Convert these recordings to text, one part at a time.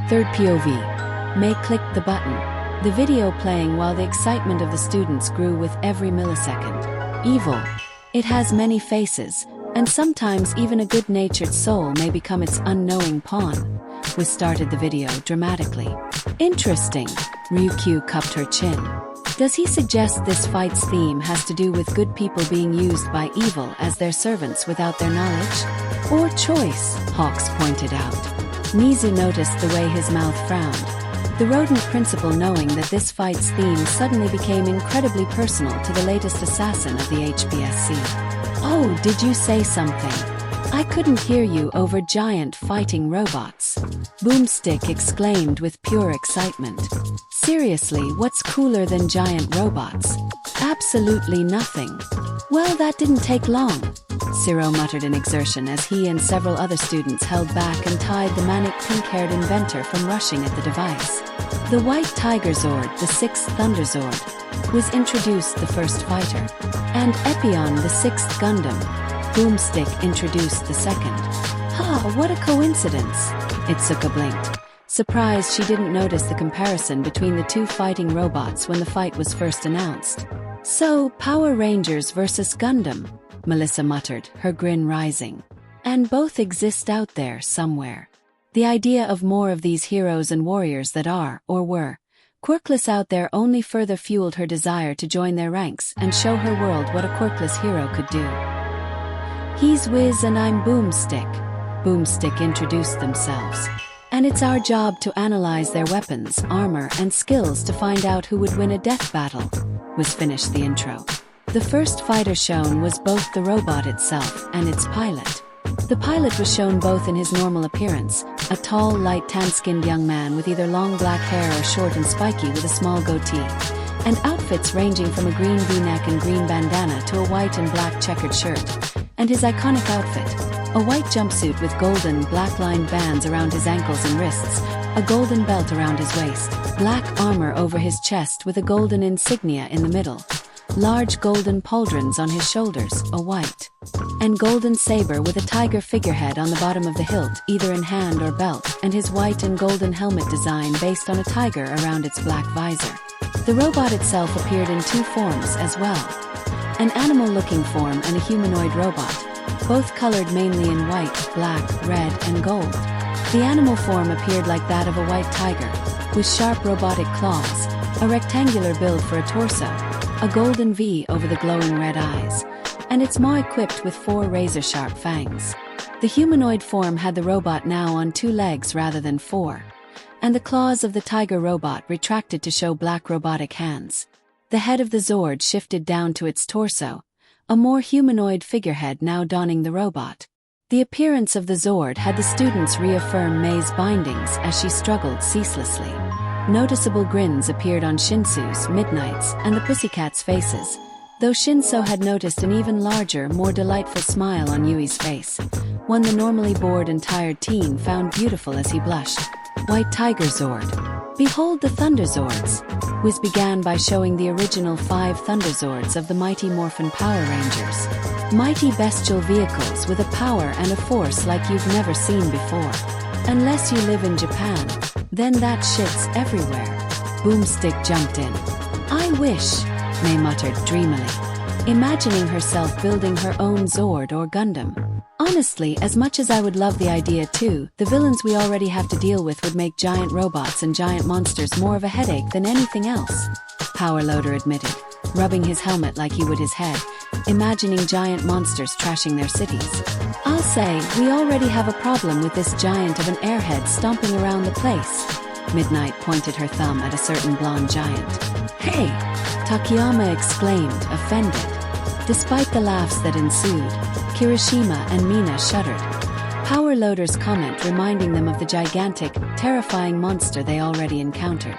Third POV. May clicked the button. The video playing while the excitement of the students grew with every millisecond. Evil. It has many faces, and sometimes even a good-natured soul may become its unknowing pawn. We started the video dramatically. Interesting. Ryukyu cupped her chin. Does he suggest this fight's theme has to do with good people being used by evil as their servants without their knowledge? Or choice, Hawks pointed out. Mizu noticed the way his mouth frowned. The rodent principal, knowing that this fight's theme suddenly became incredibly personal to the latest assassin of the HBSC. Oh, did you say something? I couldn't hear you over giant fighting robots. Boomstick exclaimed with pure excitement. Seriously, what's cooler than giant robots? Absolutely nothing. Well, that didn't take long. Zero muttered in exertion as he and several other students held back and tied the manic pink-haired inventor from rushing at the device. The white Tigerzord, the sixth Thunderzord, was introduced, the first fighter, and Epyon, the sixth Gundam. Boomstick introduced the second. Ha, what a coincidence! Izuku blinked, surprised she didn't notice the comparison between the two fighting robots when the fight was first announced. So, Power Rangers versus Gundam, Melissa muttered, her grin rising. And both exist out there somewhere. The idea of more of these heroes and warriors that are, or were, quirkless out there only further fueled her desire to join their ranks and show her world what a quirkless hero could do. He's Wiz and I'm Boomstick. Boomstick introduced themselves. And it's our job to analyze their weapons, armor, and skills to find out who would win a death battle, was finished the intro. The first fighter shown was both the robot itself and its pilot. The pilot was shown both in his normal appearance, a tall, light tan-skinned young man with either long black hair or short and spiky with a small goatee, and outfits ranging from a green V-neck and green bandana to a white and black checkered shirt, and his iconic outfit, a white jumpsuit with golden, black-lined bands around his ankles and wrists, a golden belt around his waist, black armor over his chest with a golden insignia in the middle, large golden pauldrons on his shoulders, a white and golden saber with a tiger figurehead on the bottom of the hilt, either in hand or belt, and his white and golden helmet design based on a tiger around its black visor. The robot itself appeared in two forms as well, an animal-looking form and a humanoid robot, both colored mainly in white, black, red, and gold. The animal form appeared like that of a white tiger, with sharp robotic claws, a rectangular build for a torso, a golden V over the glowing red eyes, and its maw equipped with 4 razor-sharp fangs. The humanoid form had the robot now on 2 legs rather than 4, and the claws of the tiger robot retracted to show black robotic hands. The head of the Zord shifted down to its torso, a more humanoid figurehead now donning the robot. The appearance of the Zord had the students reaffirm May's bindings as she struggled ceaselessly. Noticeable grins appeared on Shinsu's, Midnight's, and the Pussycat's faces, though Shinso had noticed an even larger, more delightful smile on Yui's face, one the normally bored and tired teen found beautiful as he blushed. White Tigerzord. Behold the Thunderzords. Wiz began by showing the original 5 Thunderzords of the Mighty Morphin Power Rangers. Mighty bestial vehicles with a power and a force like you've never seen before. Unless you live in Japan, then that shit's everywhere. Boomstick jumped in. I wish, May muttered dreamily, imagining herself building her own Zord or Gundam. Honestly, as much as I would love the idea too, the villains we already have to deal with would make giant robots and giant monsters more of a headache than anything else, Powerloader admitted, rubbing his helmet like he would his head, imagining giant monsters trashing their cities. I'll say, we already have a problem with this giant of an airhead stomping around the place. Midnight pointed her thumb at a certain blonde giant. Hey! Takayama exclaimed, offended. Despite the laughs that ensued, Kirishima and Mina shuddered, Powerloader's comment reminding them of the gigantic, terrifying monster they already encountered.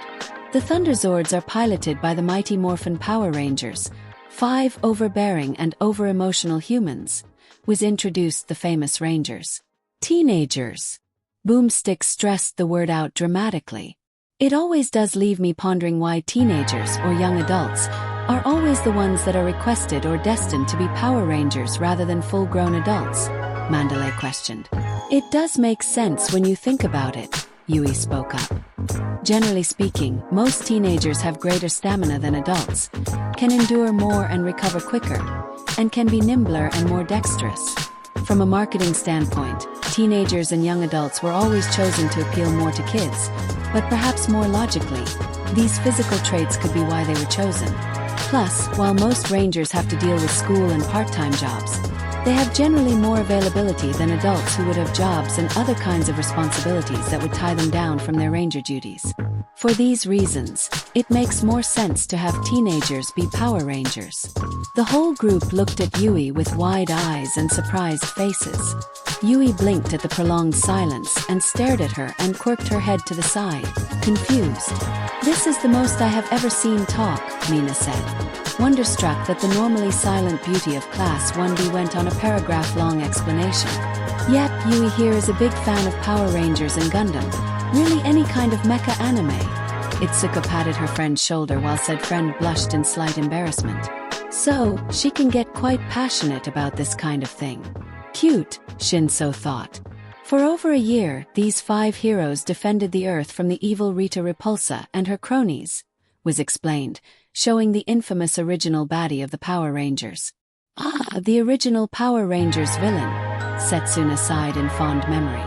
The Thunderzords are piloted by the Mighty Morphin Power Rangers, 5 overbearing and over-emotional humans, was introduced the famous Rangers. Teenagers. Boomstick stressed the word out dramatically. It always does leave me pondering why teenagers or young adults are always the ones that are requested or destined to be Power Rangers rather than full-grown adults, Mandalay questioned. It does make sense when you think about it, Yui spoke up. Generally speaking, most teenagers have greater stamina than adults, can endure more and recover quicker, and can be nimbler and more dexterous. From a marketing standpoint, teenagers and young adults were always chosen to appeal more to kids, but perhaps more logically, these physical traits could be why they were chosen. Plus, while most rangers have to deal with school and part-time jobs, they have generally more availability than adults who would have jobs and other kinds of responsibilities that would tie them down from their ranger duties. For these reasons, it makes more sense to have teenagers be Power Rangers. The whole group looked at Yui with wide eyes and surprised faces. Yui blinked at the prolonged silence and stared at her and quirked her head to the side, confused. "This is the most I have ever seen talk," Mina said, wonderstruck that the normally silent beauty of Class 1B went on a paragraph-long explanation. "Yep, Yui here is a big fan of Power Rangers and Gundam. Really any kind of mecha anime." Izuku patted her friend's shoulder while said friend blushed in slight embarrassment. "So, she can get quite passionate about this kind of thing. Cute," Shinso thought. For over a year, these 5 heroes defended the Earth from the evil Rita Repulsa and her cronies, was explained, showing the infamous original baddie of the Power Rangers. "Ah, the original Power Rangers villain," Setsuna sighed in fond memory.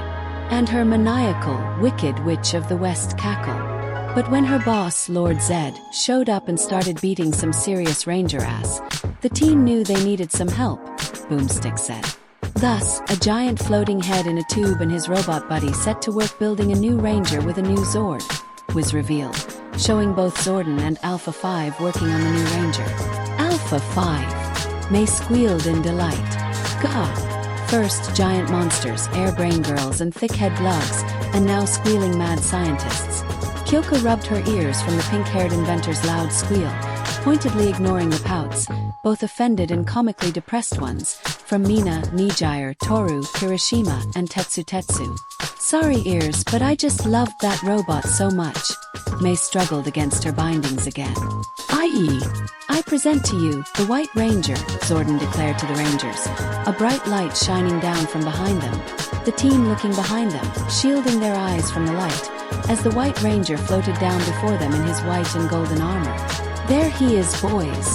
"And her maniacal, wicked witch of the West cackle." But when her boss, Lord Zed, showed up and started beating some serious ranger ass, the team knew they needed some help, Boomstick said. Thus, a giant floating head in a tube and his robot buddy set to work building a new ranger with a new Zord, was revealed, showing both Zordon and Alpha 5 working on the new ranger. "Alpha 5! May squealed in delight. Gah! First giant monsters, air-brain girls and thick-head lugs, and now squealing mad scientists." Kyoko rubbed her ears from the pink-haired inventor's loud squeal, pointedly ignoring the pouts, both offended and comically depressed ones, from Mina, Nijire, Toru, Kirishima, and Tetsu. "Sorry ears, but I just loved that robot so much." May struggled against her bindings again. I present to you, the White Ranger," Zordon declared to the Rangers, a bright light shining down from behind them, the team looking behind them, shielding their eyes from the light, as the White Ranger floated down before them in his white and golden armor. "There he is, boys."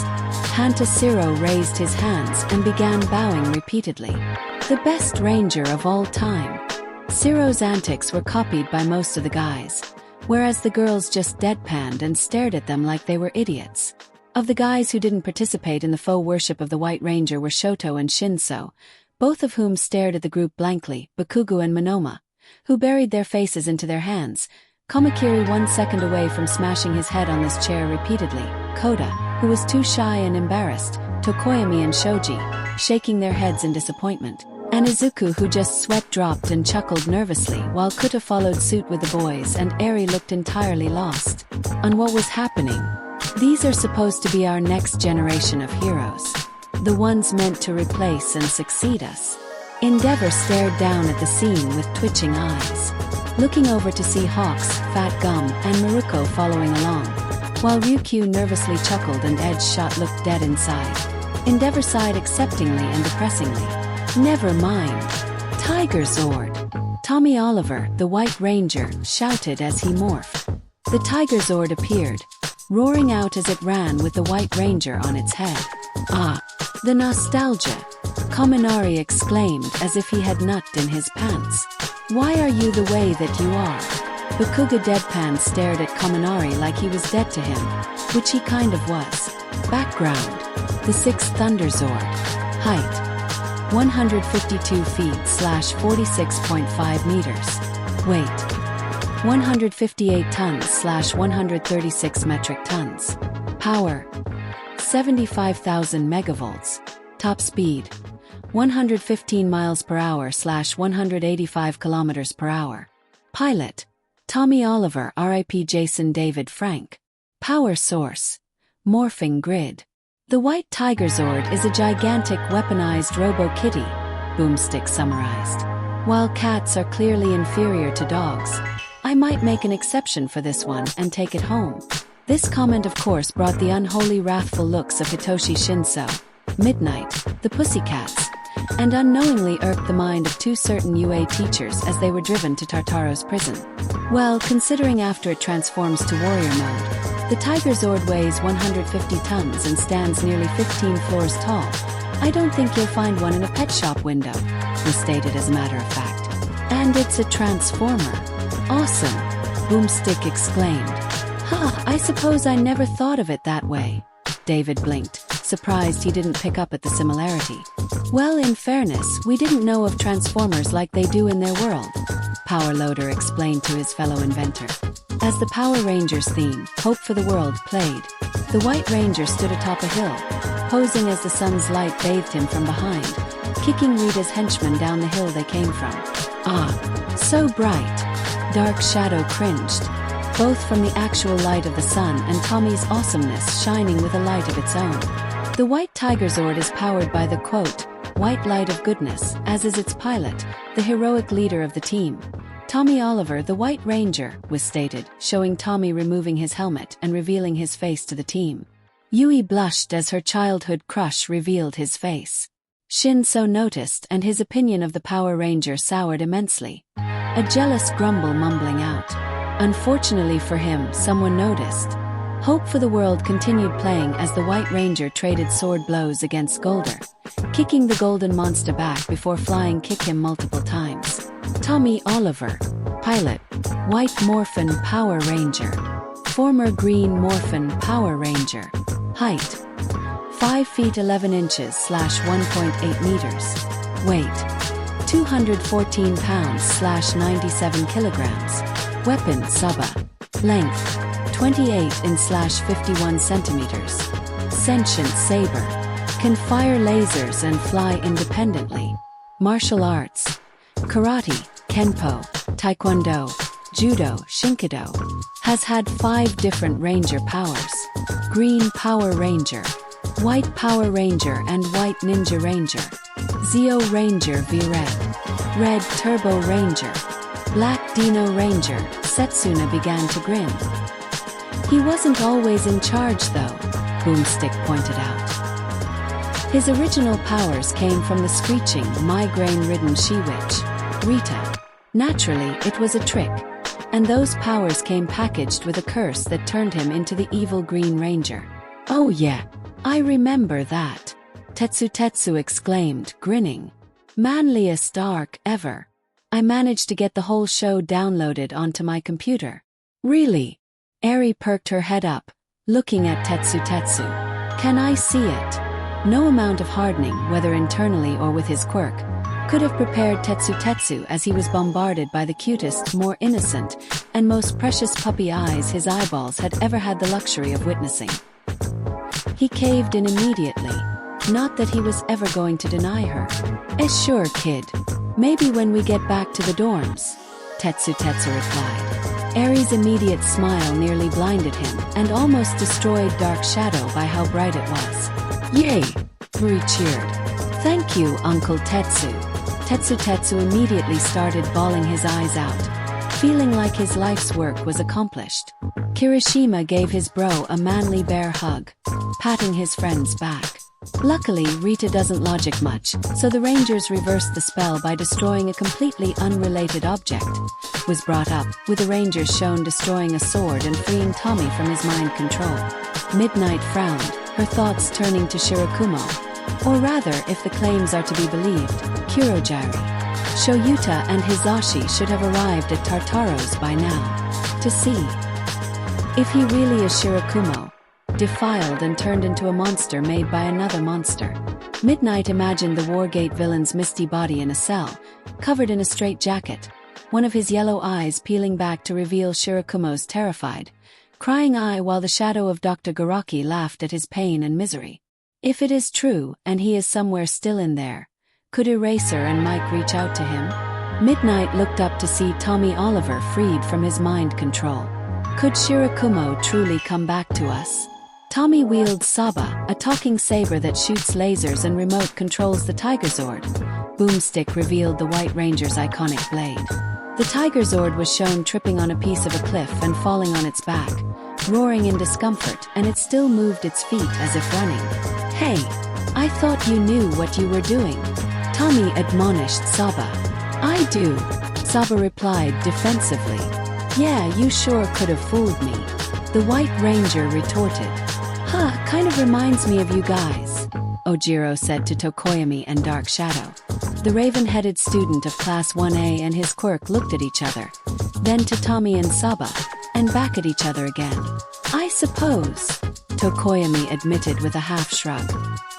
Hantashiro raised his hands and began bowing repeatedly. "The best ranger of all time." Ciro's antics were copied by most of the guys, whereas the girls just deadpanned and stared at them like they were idiots. Of the guys who didn't participate in the faux worship of the White Ranger were Shoto and Shinso, both of whom stared at the group blankly, Bakugo and Monoma, who buried their faces into their hands, Komakiri 1 second away from smashing his head on this chair repeatedly, Koda, who was too shy and embarrassed, Tokoyami and Shoji, shaking their heads in disappointment, and Izuku who just sweat-dropped and chuckled nervously while Kuta followed suit with the boys and Eri looked entirely lost on what was happening. These are supposed to be our next generation of heroes, the ones meant to replace and succeed us. Endeavor stared down at the scene with twitching eyes, looking over to see Hawks, Fat Gum, and Maruko following along, while Ryukyu nervously chuckled and Edge Shot looked dead inside. Endeavor sighed acceptingly and depressingly. "Never mind. Tigerzord!" Tommy Oliver, the White Ranger, shouted as he morphed. The Tigerzord appeared, roaring out as it ran with the White Ranger on its head. "Ah, the nostalgia!" Kaminari exclaimed as if he had nut in his pants. "Why are you the way that you are?" Bakuga deadpan stared at Kaminari like he was dead to him, which he kind of was. Background: the 6th Thunderzord. Height: 152 feet / 46.5 meters. Weight: 158 tons / 136 metric tons. Power: 75,000 megavolts. Top speed: 115 miles per hour / 185 kilometers per hour. Pilot: Tommy Oliver RIP Jason David Frank. Power source: morphing grid. The White Tigerzord is a gigantic weaponized robo-kitty, Boomstick summarized. While cats are clearly inferior to dogs, I might make an exception for this one and take it home. This comment of course brought the unholy wrathful looks of Hitoshi Shinso, Midnight, the Pussycats, and unknowingly irked the mind of two certain UA teachers as they were driven to Tartaro's prison. Well, considering after it transforms to warrior mode, the Tigerzord weighs 150 tons and stands nearly 15 floors tall, I don't think you'll find one in a pet shop window, was stated as a matter of fact. And it's a transformer. Awesome, Boomstick exclaimed. Ha, I suppose I never thought of it that way. David blinked, surprised he didn't pick up at the similarity. Well, in fairness, we didn't know of transformers like they do in their world, Power Loader explained to his fellow inventor. As the Power Rangers theme, Hope for the World, played, the White Ranger stood atop a hill, posing as the sun's light bathed him from behind, kicking Rita's henchmen down the hill they came from. Ah, so bright. Dark Shadow cringed, both from the actual light of the sun and Tommy's awesomeness shining with a light of its own. The White Tigerzord is powered by the, quote, white light of goodness, as is its pilot, the heroic leader of the team. Tommy Oliver, the White Ranger, was stated, showing Tommy removing his helmet and revealing his face to the team. Yui blushed as her childhood crush revealed his face. Shin so noticed and his opinion of the Power Ranger soured immensely. A jealous grumble mumbling out. Unfortunately for him, someone noticed. Hope for the World continued playing as the White Ranger traded sword blows against Golder, kicking the golden monster back before flying kick him multiple times. Tommy Oliver, pilot, White Morphin Power Ranger, former Green Morphin Power Ranger, height 5 feet 11 inches / 1.8 meters, weight 214 pounds / 97 kilograms, weapon Suba, length 28 in / 51 centimeters, sentient saber, can fire lasers and fly independently. Martial arts, karate, kenpo, taekwondo, judo, shinkido. Has had 5 different ranger powers: Green Power Ranger, White Power Ranger and White Ninja Ranger, Zeo Ranger v Red Turbo Ranger, Black Dino Ranger. Setsuna began to grin. He wasn't always in charge though, Boomstick pointed out. His original powers came from the screeching, migraine-ridden she-witch, Rita. Naturally, it was a trick, and those powers came packaged with a curse that turned him into the evil Green Ranger. Oh yeah, I remember that, Tetsu exclaimed, grinning. Manliest arc ever. I managed to get the whole show downloaded onto my computer. Really? Eri perked her head up, looking at Tetsu. Can I see it? No amount of hardening, whether internally or with his quirk, could have prepared Tetsu as he was bombarded by the cutest, more innocent, and most precious puppy eyes his eyeballs had ever had the luxury of witnessing. He caved in immediately. Not that he was ever going to deny her. Sure, kid. Maybe when we get back to the dorms, Tetsu replied. Eri's immediate smile nearly blinded him and almost destroyed Dark Shadow by how bright it was. Yay! Rui cheered. Thank you, Uncle Tetsu. Tetsu immediately started bawling his eyes out, feeling like his life's work was accomplished. Kirishima gave his bro a manly bear hug, patting his friend's back. Luckily, Rita doesn't logic much, so the Rangers reversed the spell by destroying a completely unrelated object. Was brought up, with the Rangers shown destroying a sword and freeing Tommy from his mind control. Midnight frowned, her thoughts turning to Shirakumo. Or rather, if the claims are to be believed, Kurojiri. Shoyuta and Hizashi should have arrived at Tartaro's by now. To see if he really is Shirakumo, defiled and turned into a monster made by another monster. Midnight imagined the Wargate villain's misty body in a cell, covered in a straitjacket, one of his yellow eyes peeling back to reveal Shirakumo's terrified, crying eye while the shadow of Dr. Garaki laughed at his pain and misery. If it is true, and he is somewhere still in there, could Eraser and Mike reach out to him? Midnight looked up to see Tommy Oliver freed from his mind control. Could Shirakumo truly come back to us? Tommy wields Saba, a talking saber that shoots lasers and remote controls the Tigerzord. Boomstick revealed the White Ranger's iconic blade. The Tigerzord was shown tripping on a piece of a cliff and falling on its back, roaring in discomfort, and it still moved its feet as if running. Hey, I thought you knew what you were doing, Tommy admonished Saba. I do, Saba replied defensively. Yeah, you sure could have fooled me, the White Ranger retorted. Huh, kind of reminds me of you guys, Ojiro said to Tokoyami and Dark Shadow. The raven-headed student of Class 1A and his quirk looked at each other, then to Tommy and Saba, and back at each other again. I suppose, Tokoyami admitted with a half shrug.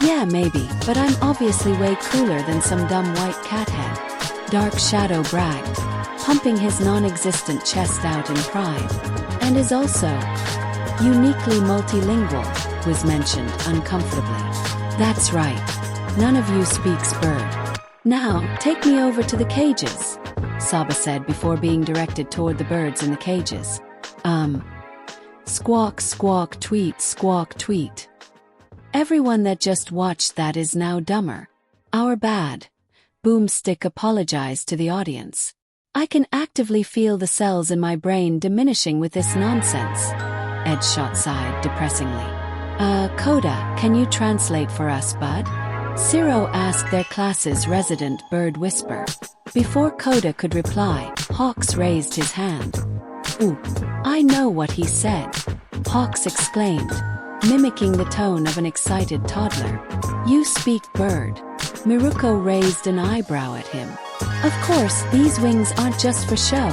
Yeah, maybe, but I'm obviously way cooler than some dumb white cathead, Dark Shadow bragged, pumping his non-existent chest out in pride. And is also uniquely multilingual, was mentioned uncomfortably. That's right. None of you speaks bird. Now, take me over to the cages, Saba said before being directed toward the birds in the cages. Squawk, squawk, tweet, squawk, tweet. Everyone that just watched that is now dumber. Our bad. Boomstick apologized to the audience. I can actively feel the cells in my brain diminishing with this nonsense. Edgeshot sighed depressingly. Coda, can you translate for us, bud? Zero asked their class's resident bird whisper. Before Coda could reply, Hawks raised his hand. Ooh, I know what he said, Hawks exclaimed, mimicking the tone of an excited toddler. You speak bird. Miruko raised an eyebrow at him. Of course, these wings aren't just for show.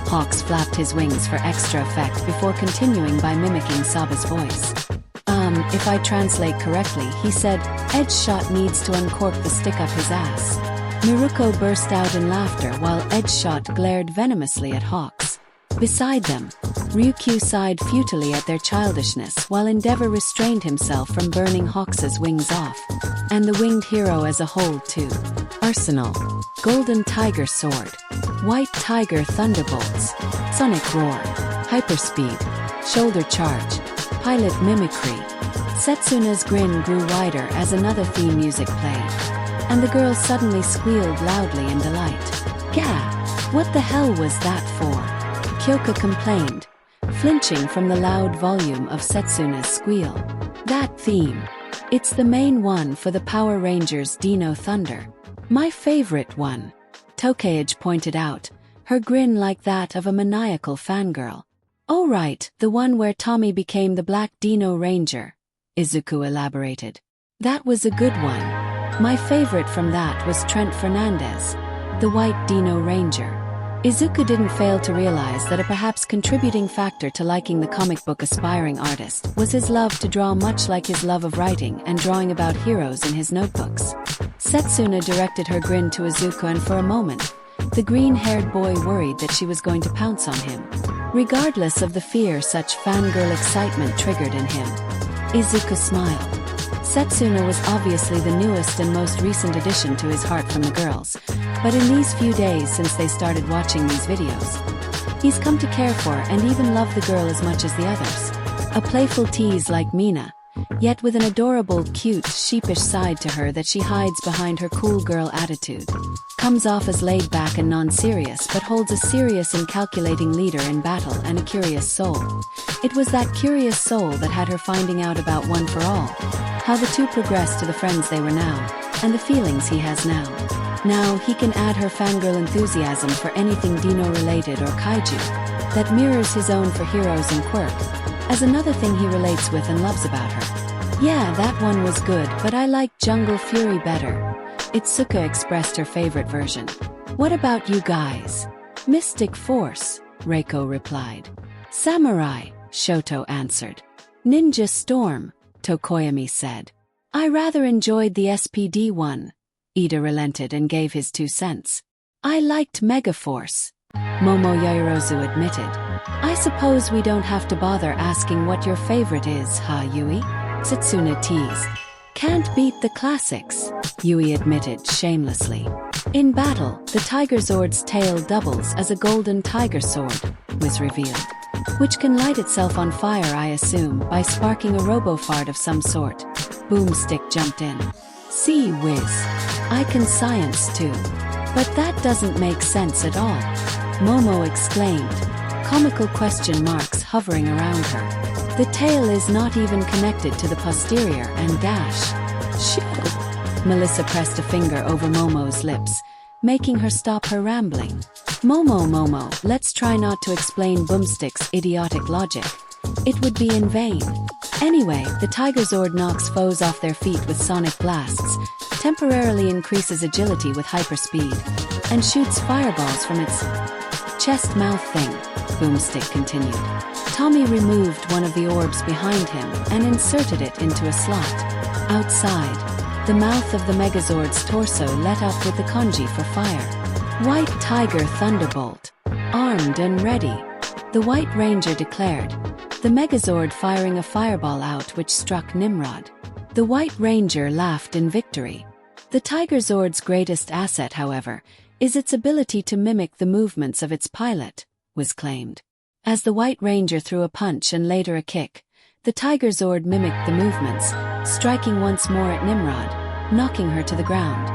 Hawks flapped his wings for extra effect before continuing by mimicking Saba's voice. If I translate correctly, he said, Edgeshot needs to uncork the stick up his ass. Miruko burst out in laughter while Edgeshot glared venomously at Hawks. Beside them, Ryukyu sighed futilely at their childishness while Endeavor restrained himself from burning Hawks's wings off. And the winged hero as a whole too. Arsenal. Golden Tigerzord. White Tiger Thunderbolts. Sonic Roar. Hyperspeed. Shoulder Charge. Pilot Mimicry. Setsuna's grin grew wider as another theme music played. And the girl suddenly squealed loudly in delight. Gah! What the hell was that for? Kyoka complained, flinching from the loud volume of Setsuna's squeal. That theme. It's the main one for the Power Rangers Dino Thunder. My favorite one. Tokage pointed out, her grin like that of a maniacal fangirl. Oh right, the one where Tommy became the Black Dino Ranger, Izuku elaborated. That was a good one. My favorite from that was Trent Fernandez, the White Dino Ranger. Izuku didn't fail to realize that a perhaps contributing factor to liking the comic book aspiring artist was his love to draw, much like his love of writing and drawing about heroes in his notebooks. Setsuna directed her grin to Izuku, and for a moment, the green-haired boy worried that she was going to pounce on him. Regardless of the fear such fangirl excitement triggered in him, Izuku smiled. Setsuna was obviously the newest and most recent addition to his heart from the girls, but in these few days since they started watching these videos, he's come to care for and even love the girl as much as the others. A playful tease like Mina, yet with an adorable, cute, sheepish side to her that she hides behind her cool girl attitude. Comes off as laid back and non-serious, but holds a serious and calculating leader in battle and a curious soul. It was that curious soul that had her finding out about One for All, how the two progressed to the friends they were now, and the feelings he has now. Now he can add her fangirl enthusiasm for anything Dino-related or kaiju, that mirrors his own for heroes and quirk, as another thing he relates with and loves about her. Yeah, that one was good, but I like Jungle Fury better. Itsuka expressed her favorite version. What about you guys? Mystic Force, Reiko replied. Samurai, Shoto answered. Ninja Storm, Tokoyami said. I rather enjoyed the SPD one. Ida relented and gave his 2 cents. I liked Megaforce, Momo Yaoyorozu admitted. I suppose we don't have to bother asking what your favorite is, huh, Yui? Setsuna teased. Can't beat the classics, Yui admitted shamelessly. In battle, the Tigerzord's tail doubles as a golden tiger sword, was revealed, which can light itself on fire, I assume, by sparking a robofart of some sort. Boomstick jumped in. See whiz. I can science too. But that doesn't make sense at all, Momo exclaimed, comical question marks hovering around her. The tail is not even connected to the posterior and dash. Shoo! Melissa pressed a finger over Momo's lips, making her stop her rambling. Momo, let's try not to explain Boomstick's idiotic logic. It would be in vain. Anyway, the Tigerzord knocks foes off their feet with sonic blasts, temporarily increases agility with hyperspeed, and shoots fireballs from its chest-mouth thing, Boomstick continued. Tommy removed one of the orbs behind him and inserted it into a slot. Outside, the mouth of the Megazord's torso lit up with the kanji for fire. White Tiger Thunderbolt. Armed and ready, the White Ranger declared, the Megazord firing a fireball out which struck Nimrod. The White Ranger laughed in victory. The Tigerzord's greatest asset, however, is its ability to mimic the movements of its pilot, was claimed. As the White Ranger threw a punch and later a kick, the Tigerzord mimicked the movements, striking once more at Nimrod, knocking her to the ground.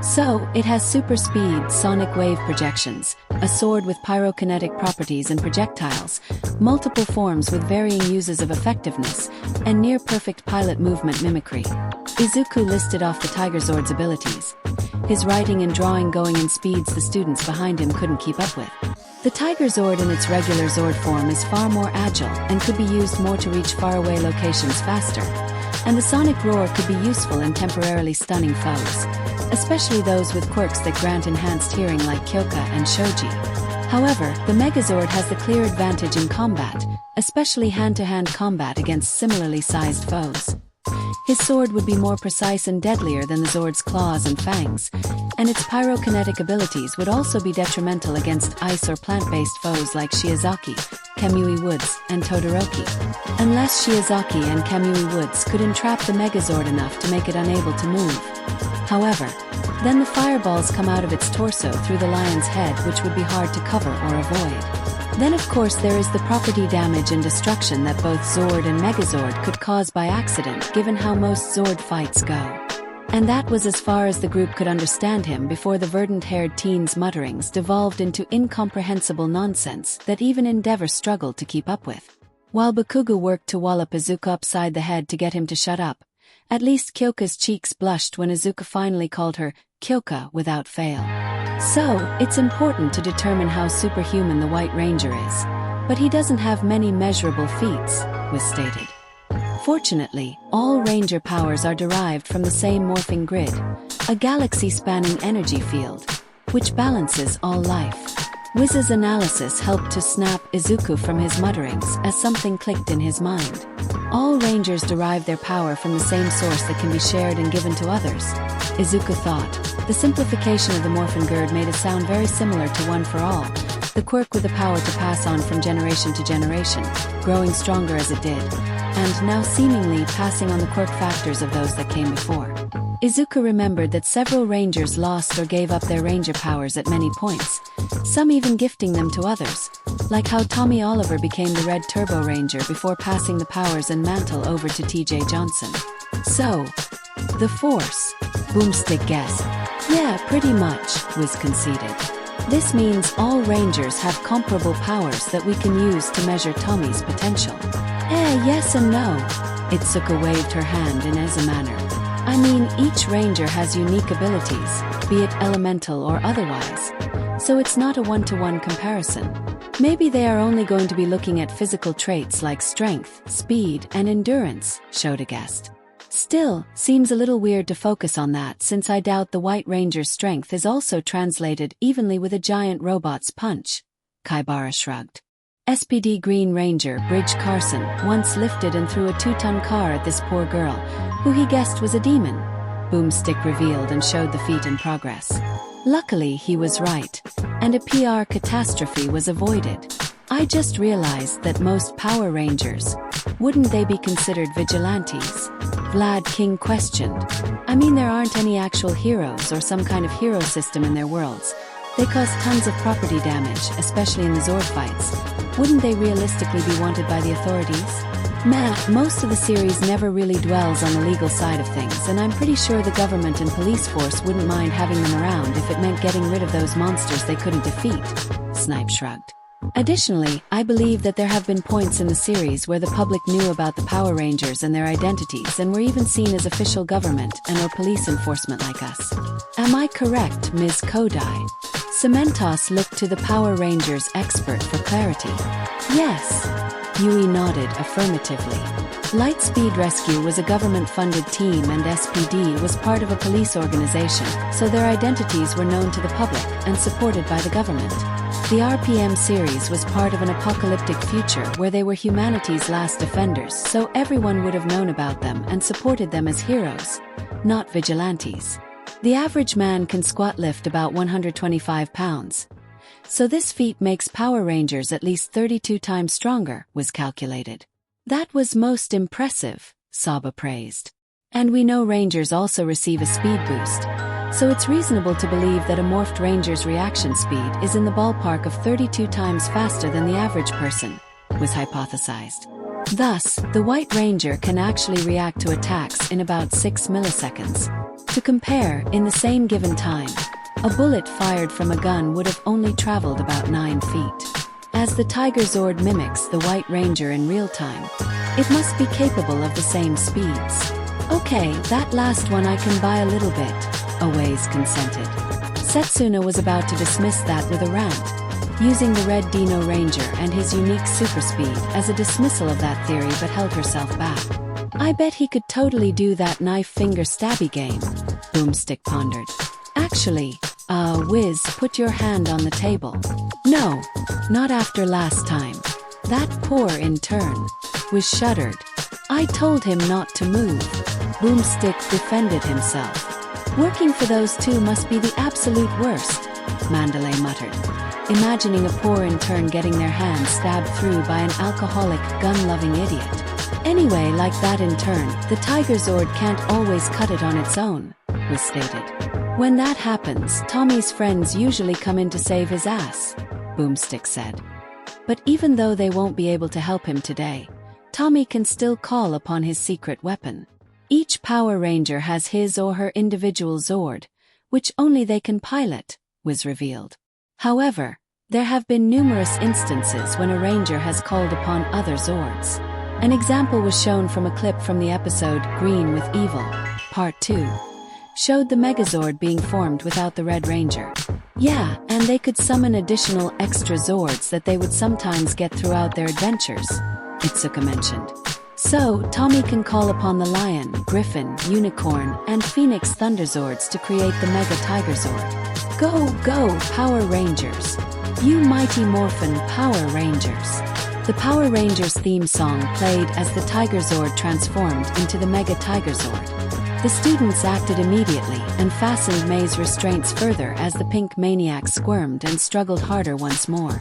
So, it has super speed, sonic wave projections, a sword with pyrokinetic properties and projectiles, multiple forms with varying uses of effectiveness, and near-perfect pilot movement mimicry. Izuku listed off the Tigerzord's abilities. His writing and drawing going in speeds the students behind him couldn't keep up with. The Tigerzord in its regular Zord form is far more agile and could be used more to reach faraway locations faster. And the sonic roar could be useful in temporarily stunning foes, especially those with quirks that grant enhanced hearing like Kyoka and Shoji. However, the Megazord has the clear advantage in combat, especially hand-to-hand combat against similarly sized foes. His sword would be more precise and deadlier than the Zord's claws and fangs, and its pyrokinetic abilities would also be detrimental against ice or plant-based foes like Shiozaki, Kamui Woods, and Todoroki. Unless Shiozaki and Kamui Woods could entrap the Megazord enough to make it unable to move. However, then the fireballs come out of its torso through the lion's head, which would be hard to cover or avoid. Then of course there is the property damage and destruction that both Zord and Megazord could cause by accident given how most Zord fights go. And that was as far as the group could understand him before the verdant-haired teen's mutterings devolved into incomprehensible nonsense that even Endeavor struggled to keep up with. While Bakugo worked to wallop Izuku upside the head to get him to shut up, at least Kyoka's cheeks blushed when Izuku finally called her Kyoka without fail. So, it's important to determine how superhuman the White Ranger is, but he doesn't have many measurable feats, was stated. Fortunately, all Ranger powers are derived from the same morphing grid, a galaxy-spanning energy field, which balances all life. Wiz's analysis helped to snap Izuku from his mutterings as something clicked in his mind. All Rangers derive their power from the same source that can be shared and given to others, Izuku thought. The simplification of the Morphin Grid made it sound very similar to One for All, the quirk with the power to pass on from generation to generation, growing stronger as it did, and now seemingly passing on the quirk factors of those that came before. Izuku remembered that several Rangers lost or gave up their Ranger powers at many points, some even gifting them to others, like how Tommy Oliver became the Red Turbo Ranger before passing the powers and mantle over to T.J. Johnson. So, the Force, Boomstick guessed. Yeah, pretty much, Wiz conceded. This means all Rangers have comparable powers that we can use to measure Tommy's potential. Yes and no. Itsuka waved her hand in as a manner. I mean, each Ranger has unique abilities, be it elemental or otherwise. So it's not a one-to-one comparison. Maybe they are only going to be looking at physical traits like strength, speed, and endurance, Shota guessed. Still, seems a little weird to focus on that since I doubt the White Ranger's strength is also translated evenly with a giant robot's punch. Kaibara shrugged. SPD Green Ranger Bridge Carson once lifted and threw a 2-ton car at this poor girl, who he guessed was a demon. Boomstick revealed and showed the feat in progress. Luckily he was right, and a PR catastrophe was avoided. I just realized that most Power Rangers, wouldn't they be considered vigilantes? Vlad King questioned. I mean, there aren't any actual heroes or some kind of hero system in their worlds. They cause tons of property damage, especially in the Zord fights. Wouldn't they realistically be wanted by the authorities? Most of the series never really dwells on the legal side of things, and I'm pretty sure the government and police force wouldn't mind having them around if it meant getting rid of those monsters they couldn't defeat. Snipe shrugged. Additionally, I believe that there have been points in the series where the public knew about the Power Rangers and their identities and were even seen as official government and/or police enforcement like us. Am I correct, Ms. Kodai? Cementos looked to the Power Rangers expert for clarity. Yes. Yui nodded affirmatively. Lightspeed Rescue was a government-funded team and SPD was part of a police organization, so their identities were known to the public and supported by the government. The RPM series was part of an apocalyptic future where they were humanity's last defenders, so everyone would have known about them and supported them as heroes, not vigilantes. The average man can squat lift about 125 pounds. So this feat makes Power Rangers at least 32 times stronger, was calculated. That was most impressive, Saba praised. And we know Rangers also receive a speed boost, so it's reasonable to believe that a morphed Ranger's reaction speed is in the ballpark of 32 times faster than the average person, was hypothesized. Thus, the White Ranger can actually react to attacks in about 6 milliseconds. To compare, in the same given time, a bullet fired from a gun would have only traveled about 9 feet. As the Tigerzord mimics the White Ranger in real time, it must be capable of the same speeds. Okay, that last one I can buy a little bit, Aways consented. Setsuna was about to dismiss that with a rant, using the Red Dino Ranger and his unique super speed as a dismissal of that theory, but held herself back. I bet he could totally do that knife finger stabby game, Boomstick pondered. Actually, Wiz, put your hand on the table. No, not after last time. That poor intern. Wiz shuddered. I told him not to move. Boomstick defended himself. Working for those two must be the absolute worst, Mandalay muttered, imagining a poor intern getting their hands stabbed through by an alcoholic, gun-loving idiot. Anyway, like that intern, the Tigerzord can't always cut it on its own, was stated. When that happens, Tommy's friends usually come in to save his ass, Boomstick said. But even though they won't be able to help him today, Tommy can still call upon his secret weapon. Each Power Ranger has his or her individual Zord, which only they can pilot, was revealed. However, there have been numerous instances when a Ranger has called upon other Zords. An example was shown from a clip from the episode Green with Evil, Part 2. Showed the Megazord being formed without the Red Ranger. Yeah, and they could summon additional extra Zords that they would sometimes get throughout their adventures, Izuku mentioned. So, Tommy can call upon the Lion, Griffin, Unicorn, and Phoenix Thunderzords to create the Mega Tigerzord. Go, go, Power Rangers! You mighty Morphin Power Rangers! The Power Rangers theme song played as the Tigerzord transformed into the Mega Tigerzord. The students acted immediately and fastened May's restraints further as the pink maniac squirmed and struggled harder once more.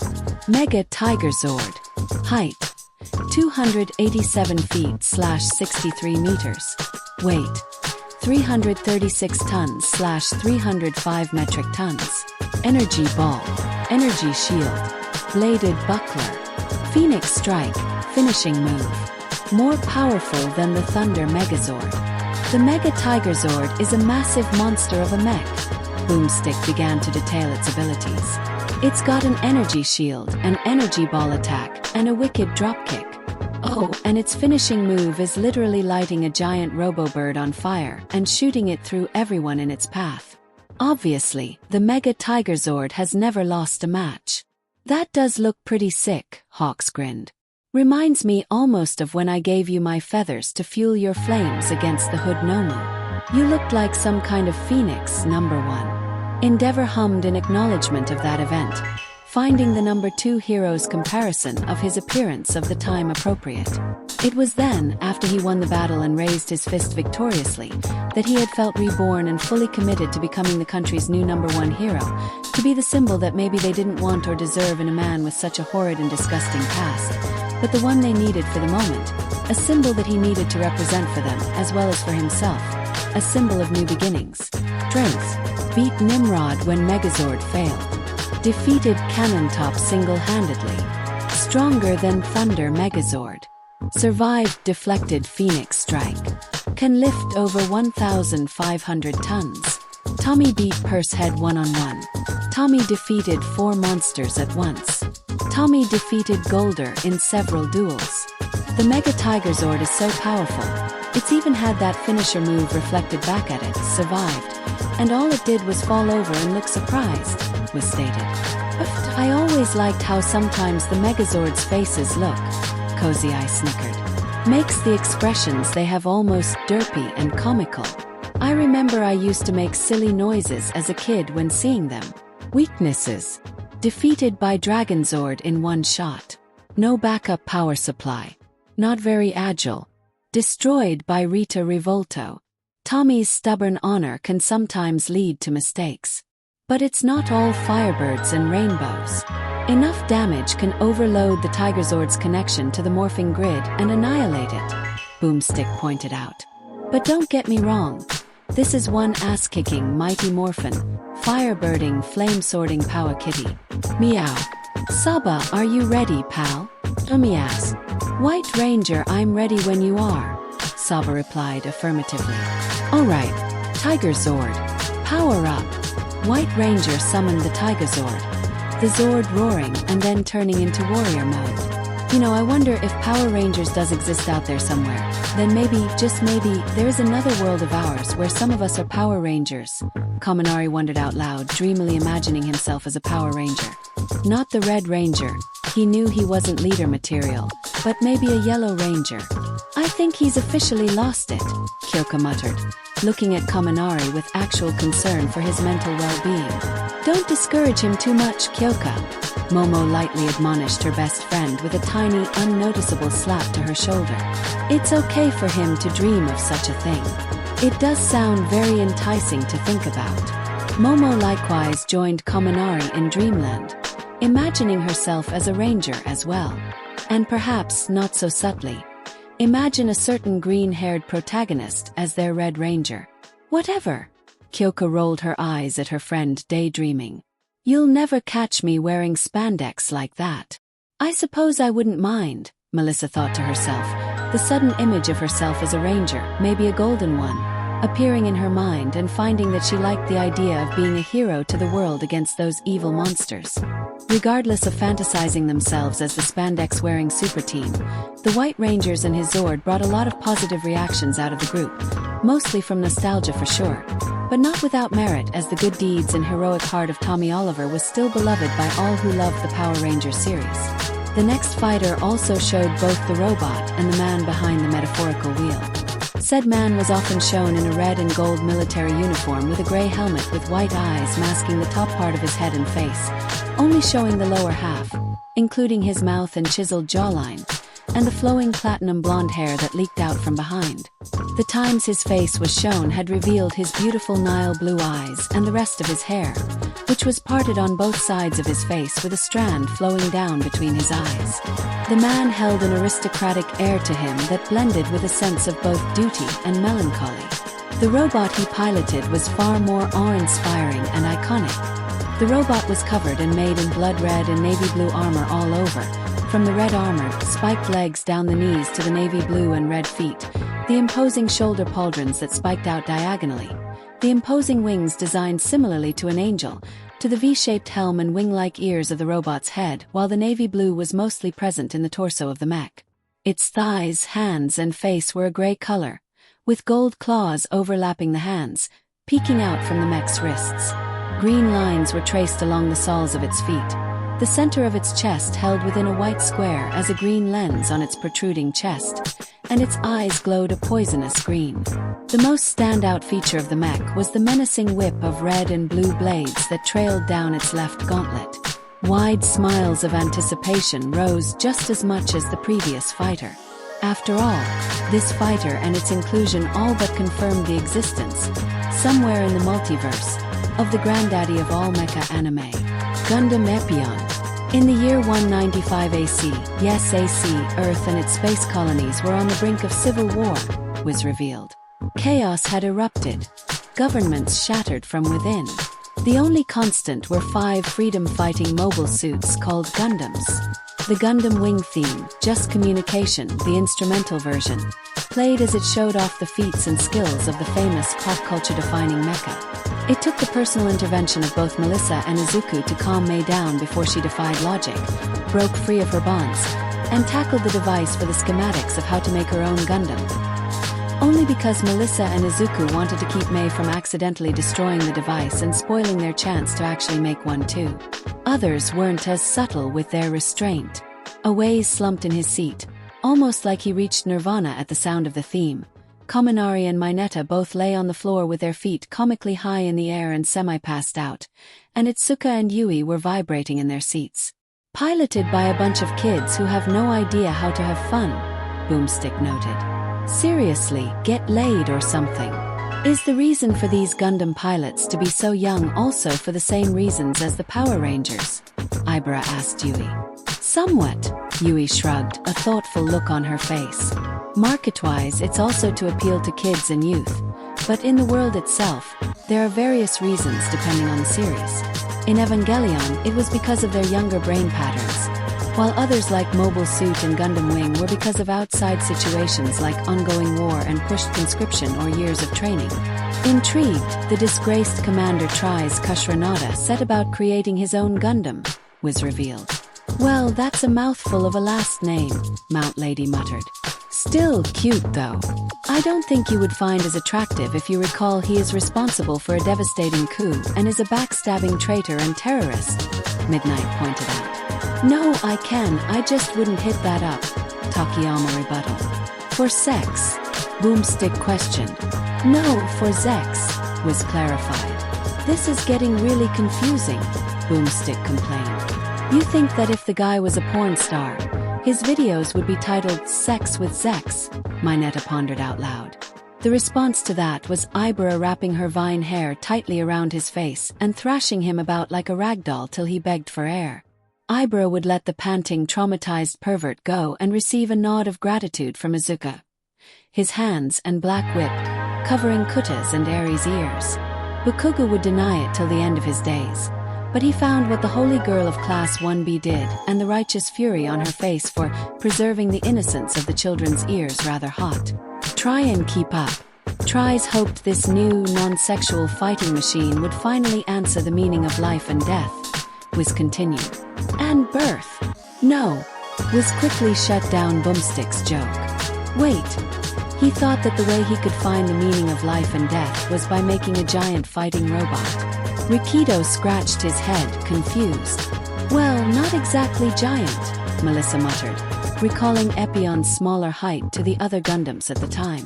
Mega Tigerzord. Height: 287 feet / 63 meters. Weight: 336 tons / 305 metric tons. Energy ball. Energy shield. Bladed buckler. Phoenix strike. Finishing move. More powerful than the Thunder Megazord. The Mega Tigerzord is a massive monster of a mech. Boomstick began to detail its abilities. It's got an energy shield, an energy ball attack, and a wicked dropkick. Oh, and its finishing move is literally lighting a giant Robobird on fire and shooting it through everyone in its path. Obviously, the Mega Tigerzord has never lost a match. That does look pretty sick, Hawks grinned. Reminds me almost of when I gave you my feathers to fuel your flames against the Hood Nomu. You looked like some kind of phoenix, number 1. Endeavor hummed in acknowledgement of that event, finding the number 2 hero's comparison of his appearance of the time appropriate. It was then, after he won the battle and raised his fist victoriously, that he had felt reborn and fully committed to becoming the country's new number 1 hero, to be the symbol that maybe they didn't want or deserve in a man with such a horrid and disgusting past, but the one they needed for the moment, a symbol that he needed to represent for them as well as for himself, a symbol of new beginnings. Strength: beat Nimrod when Megazord failed. Defeated Cannon Top single-handedly. Stronger than Thunder Megazord. Survived deflected Phoenix strike. Can lift over 1,500 tons. Tommy beat Pursehead one-on-one. Tommy defeated 4 monsters at once. Tommy defeated Golder in several duels. The Mega Tigerzord is so powerful, it's even had that finisher move reflected back at it, survived, and all it did was fall over and look surprised, was stated. I always liked how sometimes the Megazord's faces look, Cozy Eye snickered. Makes the expressions they have almost derpy and comical. I remember I used to make silly noises as a kid when seeing them. Weaknesses. Defeated by Dragonzord in one shot. No backup power supply. Not very agile. Destroyed by Rita Revolto. Tommy's stubborn honor can sometimes lead to mistakes. But it's not all firebirds and rainbows. Enough damage can overload the Tigerzord's connection to the morphing grid and annihilate it, Boomstick pointed out. But don't get me wrong. This is one ass-kicking mighty morphin, firebirding, flame-sorting power kitty. Meow. Saba, are you ready, pal? Tommy asked. White Ranger, I'm ready when you are, Saba replied affirmatively. Alright, Tigerzord. Power up. White Ranger summoned the Tigerzord. The Zord roaring and then turning into warrior mode. I wonder if Power Rangers does exist out there somewhere. Then maybe, just maybe, there's another world of ours where some of us are Power Rangers. Kaminari wondered out loud, dreamily imagining himself as a Power Ranger. Not the Red Ranger. He knew he wasn't leader material, but maybe a Yellow Ranger. I think he's officially lost it, Kyoka muttered, looking at Kaminari with actual concern for his mental well-being. Don't discourage him too much, Kyoka. Momo lightly admonished her best friend with a tiny, unnoticeable slap to her shoulder. It's okay for him to dream of such a thing. It does sound very enticing to think about. Momo likewise joined Kaminari in Dreamland, imagining herself as a ranger as well. And perhaps not so subtly. Imagine a certain green-haired protagonist as their Red Ranger. Whatever. Kyoka rolled her eyes at her friend daydreaming. You'll never catch me wearing spandex like that. I suppose I wouldn't mind, Melissa thought to herself, the sudden image of herself as a ranger, maybe a golden one, appearing in her mind and finding that she liked the idea of being a hero to the world against those evil monsters. Regardless of fantasizing themselves as the spandex-wearing super team, the White Rangers and his Zord brought a lot of positive reactions out of the group, mostly from nostalgia for sure, but not without merit, as the good deeds and heroic heart of Tommy Oliver was still beloved by all who loved the Power Rangers series. The next fighter also showed both the robot and the man behind the metaphorical wheel. Said man was often shown in a red and gold military uniform with a gray helmet with white eyes masking the top part of his head and face, only showing the lower half, including his mouth and chiseled jawline, and the flowing platinum blonde hair that leaked out from behind. The times his face was shown had revealed his beautiful Nile blue eyes and the rest of his hair, which was parted on both sides of his face with a strand flowing down between his eyes. The man held an aristocratic air to him that blended with a sense of both duty and melancholy. The robot he piloted was far more awe-inspiring and iconic. The robot was covered and made in blood red and navy blue armor all over, from the red armored, spiked legs down the knees to the navy blue and red feet, the imposing shoulder pauldrons that spiked out diagonally, the imposing wings designed similarly to an angel, to the V-shaped helm and wing-like ears of the robot's head, while the navy blue was mostly present in the torso of the mech. Its thighs, hands, and face were a gray color, with gold claws overlapping the hands, peeking out from the mech's wrists. Green lines were traced along the soles of its feet. The center of its chest held within a white square as a green lens on its protruding chest, and its eyes glowed a poisonous green. The most standout feature of the mech was the menacing whip of red and blue blades that trailed down its left gauntlet. Wide smiles of anticipation rose just as much as the previous fighter. After all, this fighter and its inclusion all but confirmed the existence, somewhere in the multiverse, of the granddaddy of all mecha anime, Gundam Epyon. In the year 195 AC, yes AC, Earth and its space colonies were on the brink of civil war, was revealed. Chaos had erupted. Governments shattered from within. The only constant were 5 freedom-fighting mobile suits called Gundams. The Gundam Wing theme, Just Communication, the instrumental version, played as it showed off the feats and skills of the famous pop culture-defining mecha. It took the personal intervention of both Melissa and Izuku to calm Mei down before she defied logic, broke free of her bonds, and tackled the device for the schematics of how to make her own Gundam. Only because Melissa and Izuku wanted to keep Mei from accidentally destroying the device and spoiling their chance to actually make one too. Others weren't as subtle with their restraint. Away slumped in his seat, almost like he reached nirvana at the sound of the theme. Kaminari and Mineta both lay on the floor with their feet comically high in the air and semi-passed out, and Itsuka and Yui were vibrating in their seats. Piloted by a bunch of kids who have no idea how to have fun, Boomstick noted. Seriously, get laid or something. Is the reason for these Gundam pilots to be so young also for the same reasons as the Power Rangers? Ibra asked Yui. Somewhat, Yui shrugged, a thoughtful look on her face. Market-wise, it's also to appeal to kids and youth, but in the world itself, there are various reasons depending on the series. In Evangelion, it was because of their younger brain patterns, while others like Mobile Suit and Gundam Wing were because of outside situations like ongoing war and pushed conscription or years of training. Intrigued, the disgraced Commander Tries Kushranada set about creating his own Gundam, was revealed. Well, that's a mouthful of a last name, Mount Lady muttered. Still cute though. I don't think you would find as attractive if you recall he is responsible for a devastating coup and is a backstabbing traitor and terrorist, Midnight pointed out. No, I can, I just wouldn't hit that up, Takayama rebutted. For sex? Boomstick questioned. No, for Zex, was clarified. This is getting really confusing, Boomstick complained. You think that if the guy was a porn star, his videos would be titled Sex with Zex, Mineta pondered out loud. The response to that was Ibra wrapping her vine hair tightly around his face and thrashing him about like a ragdoll till he begged for air. Ibra would let the panting, traumatized pervert go and receive a nod of gratitude from Izuku. His hands and black whip, covering Kuta's and Aries' ears. Bakugo would deny it till the end of his days, but he found what the holy girl of Class 1B did and the righteous fury on her face for preserving the innocence of the children's ears rather hot. Try and keep up. Tries hoped this new, non-sexual fighting machine would finally answer the meaning of life and death, was continued. And birth. No, was quickly shut down Boomstick's joke. Wait. He thought that the way he could find the meaning of life and death was by making a giant fighting robot. Rikido scratched his head, confused. Well, not exactly giant, Melissa muttered, recalling Epyon's smaller height to the other Gundams at the time.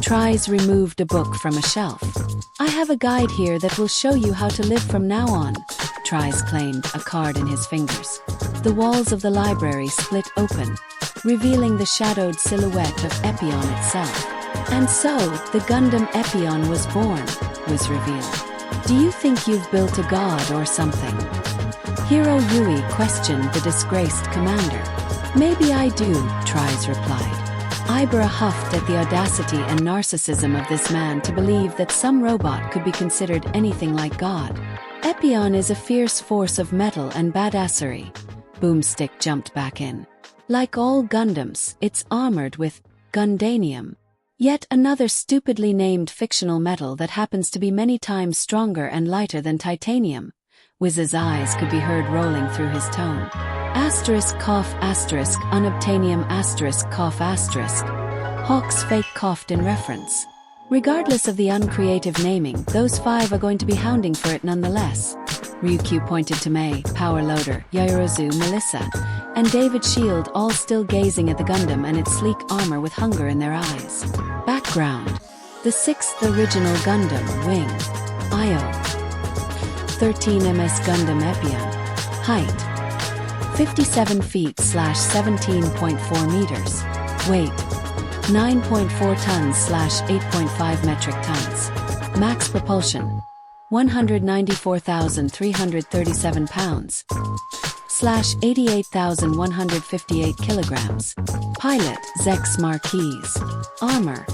Tries removed a book from a shelf. I have a guide here that will show you how to live from now on, Tries claimed, a card in his fingers. The walls of the library split open, revealing the shadowed silhouette of Epyon itself. And so, the Gundam Epyon was born, was revealed. Do you think you've built a god or something? Hero Yui questioned the disgraced commander. Maybe I do, Tries replied. Ibra huffed at the audacity and narcissism of this man to believe that some robot could be considered anything like God. Epyon is a fierce force of metal and badassery. Boomstick jumped back in. Like all Gundams, it's armored with Gundanium. Yet another stupidly named fictional metal that happens to be many times stronger and lighter than titanium. Wiz's eyes could be heard rolling through his tone. Asterisk cough asterisk unobtainium asterisk cough asterisk. Hawk's fake coughed in reference. Regardless of the uncreative naming, those five are going to be hounding for it nonetheless. Ryukyu pointed to Mei, Power Loader, Yaoyorozu, Melissa, and David Shield, all still gazing at the Gundam and its sleek armor with hunger in their eyes. Background: the 6th original Gundam, Wing. Io. 13 MS Gundam Epyon. Height: 57 feet / 17.4 meters. Weight: 9.4 tons / 8.5 metric tons. Max propulsion: 194,337 pounds / 88,158 kilograms. Pilot: Zex Marquise. Armor: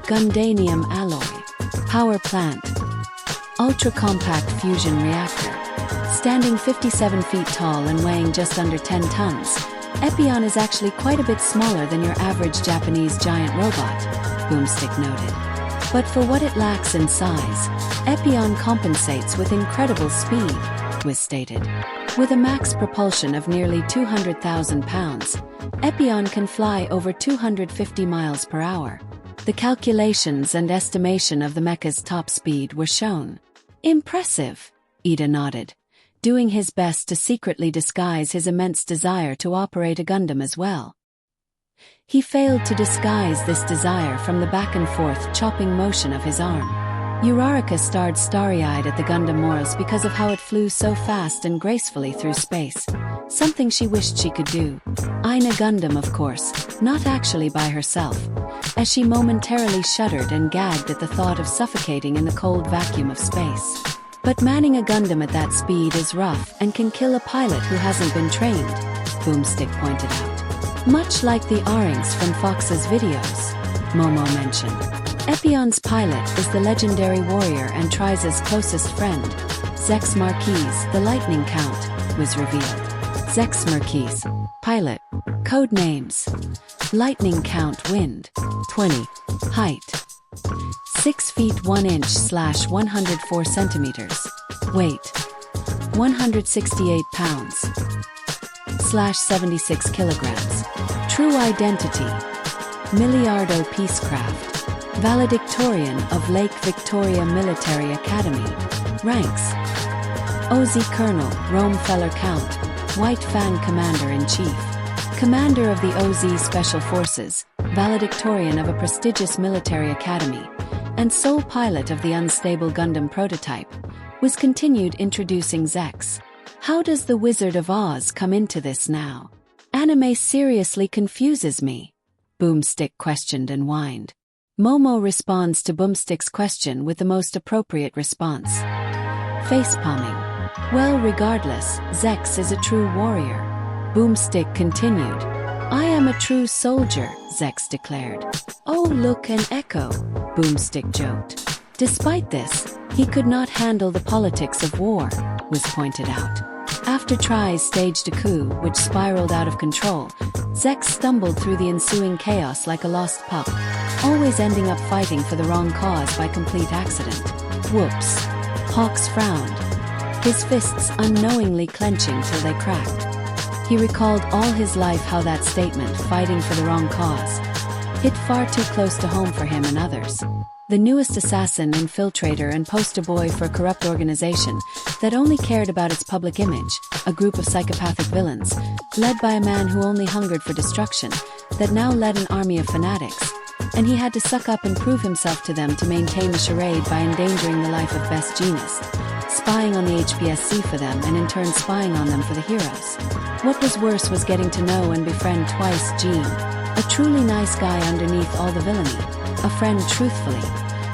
Gundanium alloy. Power plant: ultra-compact fusion reactor. Standing 57 feet tall and weighing just under 10 tons, Epyon is actually quite a bit smaller than your average Japanese giant robot, Boomstick noted. But for what it lacks in size, Epyon compensates with incredible speed, was stated. With a max propulsion of nearly 200,000 pounds, Epyon can fly over 250 miles per hour. The calculations and estimation of the mecha's top speed were shown. Impressive, Ida nodded, doing his best to secretly disguise his immense desire to operate a Gundam as well. He failed to disguise this desire from the back-and-forth chopping motion of his arm. Uraraka stared starry-eyed at the Gundam Morals because of how it flew so fast and gracefully through space, something she wished she could do. Ina Gundam, of course, not actually by herself, as she momentarily shuddered and gagged at the thought of suffocating in the cold vacuum of space. But manning a Gundam at that speed is rough and can kill a pilot who hasn't been trained, Boomstick pointed out. Much like the R-Inks from Fox's videos, Momo mentioned. Epyon's pilot is the legendary warrior and Triza's closest friend, Zex Marquise, the Lightning Count, was revealed. Zex Marquise, pilot, code names: Lightning Count Wind, 20, height 6 feet 1 inch / 104 centimeters, weight 168 pounds / 76 kilograms. True identity: Miliardo Peacecraft, valedictorian of Lake Victoria Military Academy. Ranks: OZ Colonel, Rome Feller Count, White Fan Commander-in-Chief, Commander of the OZ Special Forces, valedictorian of a prestigious military academy, and sole pilot of the unstable Gundam prototype, was continued introducing Zex. How does the Wizard of Oz come into this now? Anime seriously confuses me, Boomstick questioned and whined. Momo responds to Boomstick's question with the most appropriate response. Facepalming. Well, regardless, Zex is a true warrior. Boomstick continued. I am a true soldier, Zex declared. Oh, look, an echo, Boomstick joked. Despite this, he could not handle the politics of war, was pointed out. After Trize staged a coup which spiraled out of control, Zex stumbled through the ensuing chaos like a lost pup, always ending up fighting for the wrong cause by complete accident. Whoops. Hawks frowned, his fists unknowingly clenching till they cracked. He recalled all his life how that statement, fighting for the wrong cause, hit far too close to home for him and others. The newest assassin, infiltrator, and poster boy for a corrupt organization that only cared about its public image, a group of psychopathic villains, led by a man who only hungered for destruction, that now led an army of fanatics, and he had to suck up and prove himself to them to maintain the charade by endangering the life of Best Genus, spying on the HPSC for them and in turn spying on them for the heroes. What was worse was getting to know and befriend twice Jean, a truly nice guy underneath all the villainy, a friend truthfully,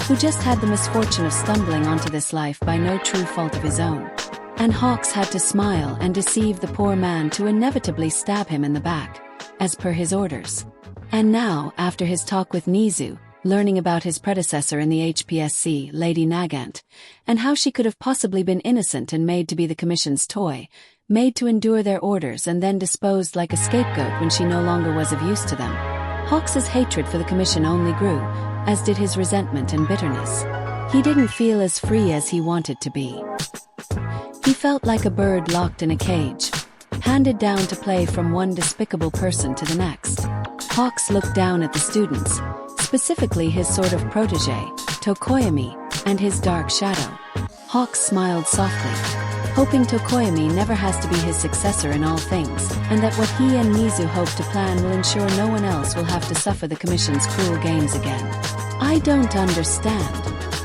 who just had the misfortune of stumbling onto this life by no true fault of his own. And Hawks had to smile and deceive the poor man to inevitably stab him in the back, as per his orders. And now, after his talk with Nizu, learning about his predecessor in the HPSC, Lady Nagant, and how she could have possibly been innocent and made to be the Commission's toy, made to endure their orders and then disposed like a scapegoat when she no longer was of use to them, Hawks's hatred for the Commission only grew, as did his resentment and bitterness. He didn't feel as free as he wanted to be. He felt like a bird locked in a cage, handed down to play from one despicable person to the next. Hawks looked down at the students, specifically his sort of protégé, Tokoyami, and his dark shadow. Hawks smiled softly, hoping Tokoyami never has to be his successor in all things, and that what he and Nizu hope to plan will ensure no one else will have to suffer the Commission's cruel games again. I don't understand.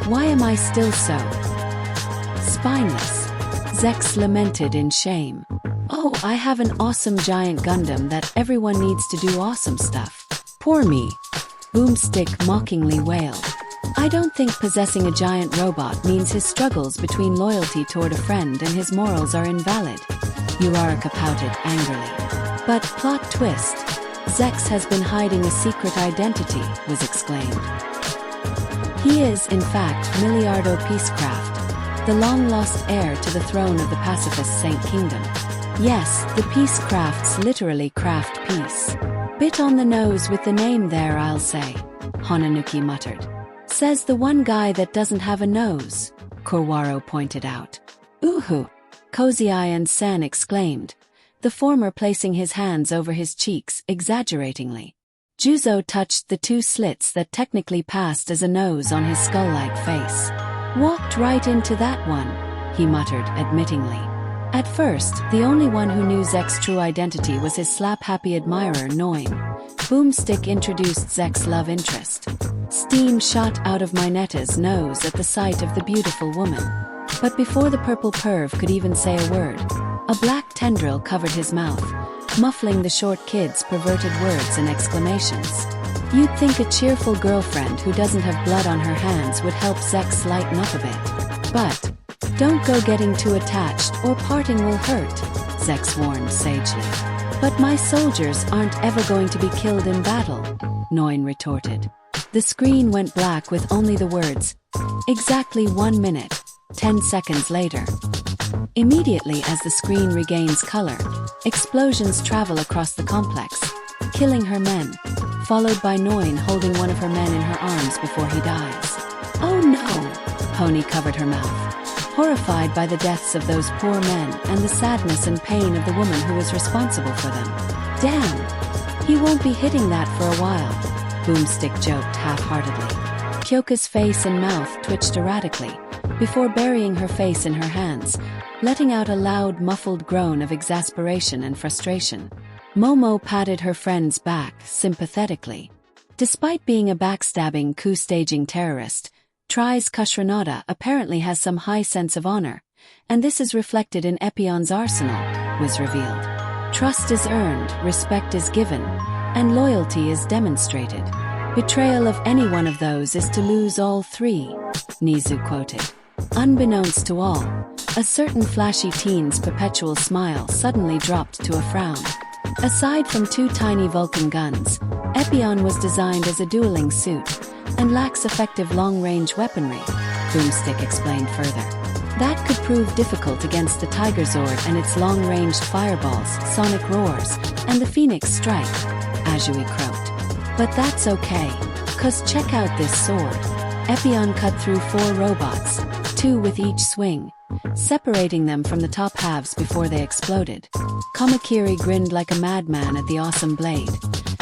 Why am I still so spineless? Zex lamented in shame. Oh, I have an awesome giant Gundam that everyone needs to do awesome stuff. Poor me. Boomstick mockingly wailed. I don't think possessing a giant robot means his struggles between loyalty toward a friend and his morals are invalid. Uraraka pouted angrily. But plot twist. Zex has been hiding a secret identity, was exclaimed. He is, in fact, Miliardo Peacecraft, the long-lost heir to the throne of the pacifist Saint Kingdom. Yes, the Peacecrafts literally craft peace. Bit on the nose with the name there, I'll say, Hananuki muttered. Says the one guy that doesn't have a nose, Korwaro pointed out. Uhu! Kozai and San exclaimed, the former placing his hands over his cheeks exaggeratingly. Juzo touched the 2 slits that technically passed as a nose on his skull-like face. Walked right into that one, he muttered admittingly. At first, the only one who knew Zek's true identity was his slap-happy admirer Noin. Boomstick introduced Zek's love interest. Steam shot out of Mineta's nose at the sight of the beautiful woman. But before the purple perv could even say a word, a black tendril covered his mouth, muffling the short kid's perverted words and exclamations. You'd think a cheerful girlfriend who doesn't have blood on her hands would help Zex lighten up a bit. But don't go getting too attached or parting will hurt, Zex warned sagely. But my soldiers aren't ever going to be killed in battle, Noin retorted. The screen went black with only the words, exactly 1 minute, 10 seconds later. Immediately as the screen regains color, explosions travel across the complex, killing her men, followed by Noin holding one of her men in her arms before he dies. Oh no! Pony covered her mouth, horrified by the deaths of those poor men and the sadness and pain of the woman who was responsible for them. Damn! He won't be hitting that for a while, Boomstick joked half-heartedly. Kyoka's face and mouth twitched erratically, before burying her face in her hands, letting out a loud muffled groan of exasperation and frustration. Momo patted her friend's back sympathetically. Despite being a backstabbing coup-staging terrorist, Tri's Kushranada apparently has some high sense of honor, and this is reflected in Epyon's arsenal, was revealed. Trust is earned, respect is given, and loyalty is demonstrated. Betrayal of any one of those is to lose all 3, Nizu quoted. Unbeknownst to all, a certain flashy teen's perpetual smile suddenly dropped to a frown. Aside from 2 tiny Vulcan guns, Epyon was designed as a dueling suit, and lacks effective long-range weaponry, Boomstick explained further. That could prove difficult against the Tigerzord and its long-ranged fireballs, sonic roars, and the Phoenix Strike, Azui croaked. But that's okay, 'cause check out this sword. Epyon cut through 4 robots, 2 with each swing, separating them from the top halves before they exploded. Kamakiri grinned like a madman at the awesome blade,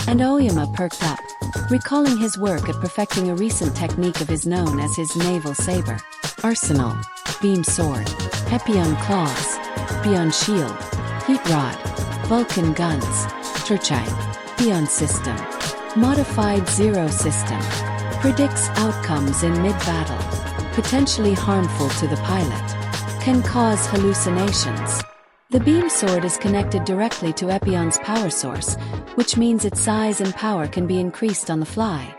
and Aoyama perked up, recalling his work at perfecting a recent technique of his known as his naval saber. Arsenal, beam sword, Epyon claws, Epyon shield, heat rod, Vulcan guns, Turchai, Epyon system, modified zero system, predicts outcomes in mid-battle, potentially harmful to the pilot, can cause hallucinations. The beam sword is connected directly to Epyon's power source, which means its size and power can be increased on the fly.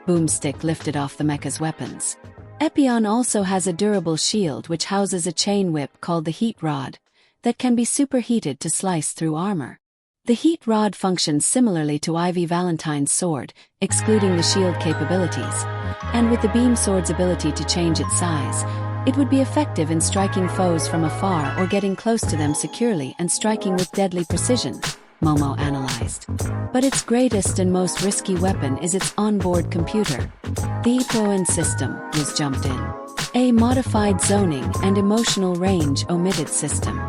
Boomstick lifted off the mecha's weapons. Epyon also has a durable shield which houses a chain whip called the heat rod, that can be superheated to slice through armor. The heat rod functions similarly to Ivy Valentine's sword, excluding the shield capabilities, and with the beam sword's ability to change its size, it would be effective in striking foes from afar or getting close to them securely and striking with deadly precision, Momo analyzed. But its greatest and most risky weapon is its onboard computer. The Epyon system was jumped in. A modified zoning and emotional range omitted system.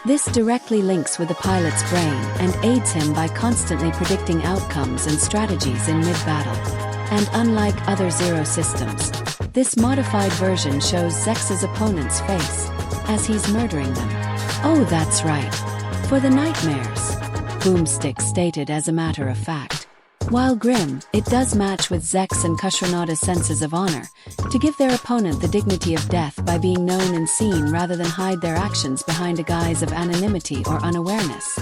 This directly links with the pilot's brain and aids him by constantly predicting outcomes and strategies in mid-battle. And unlike other Zero systems, this modified version shows Zex's opponent's face, as he's murdering them. Oh, that's right. For the nightmares, Boomstick stated as a matter of fact. While grim, it does match with Zex and Kushranada's senses of honor, to give their opponent the dignity of death by being known and seen rather than hide their actions behind a guise of anonymity or unawareness.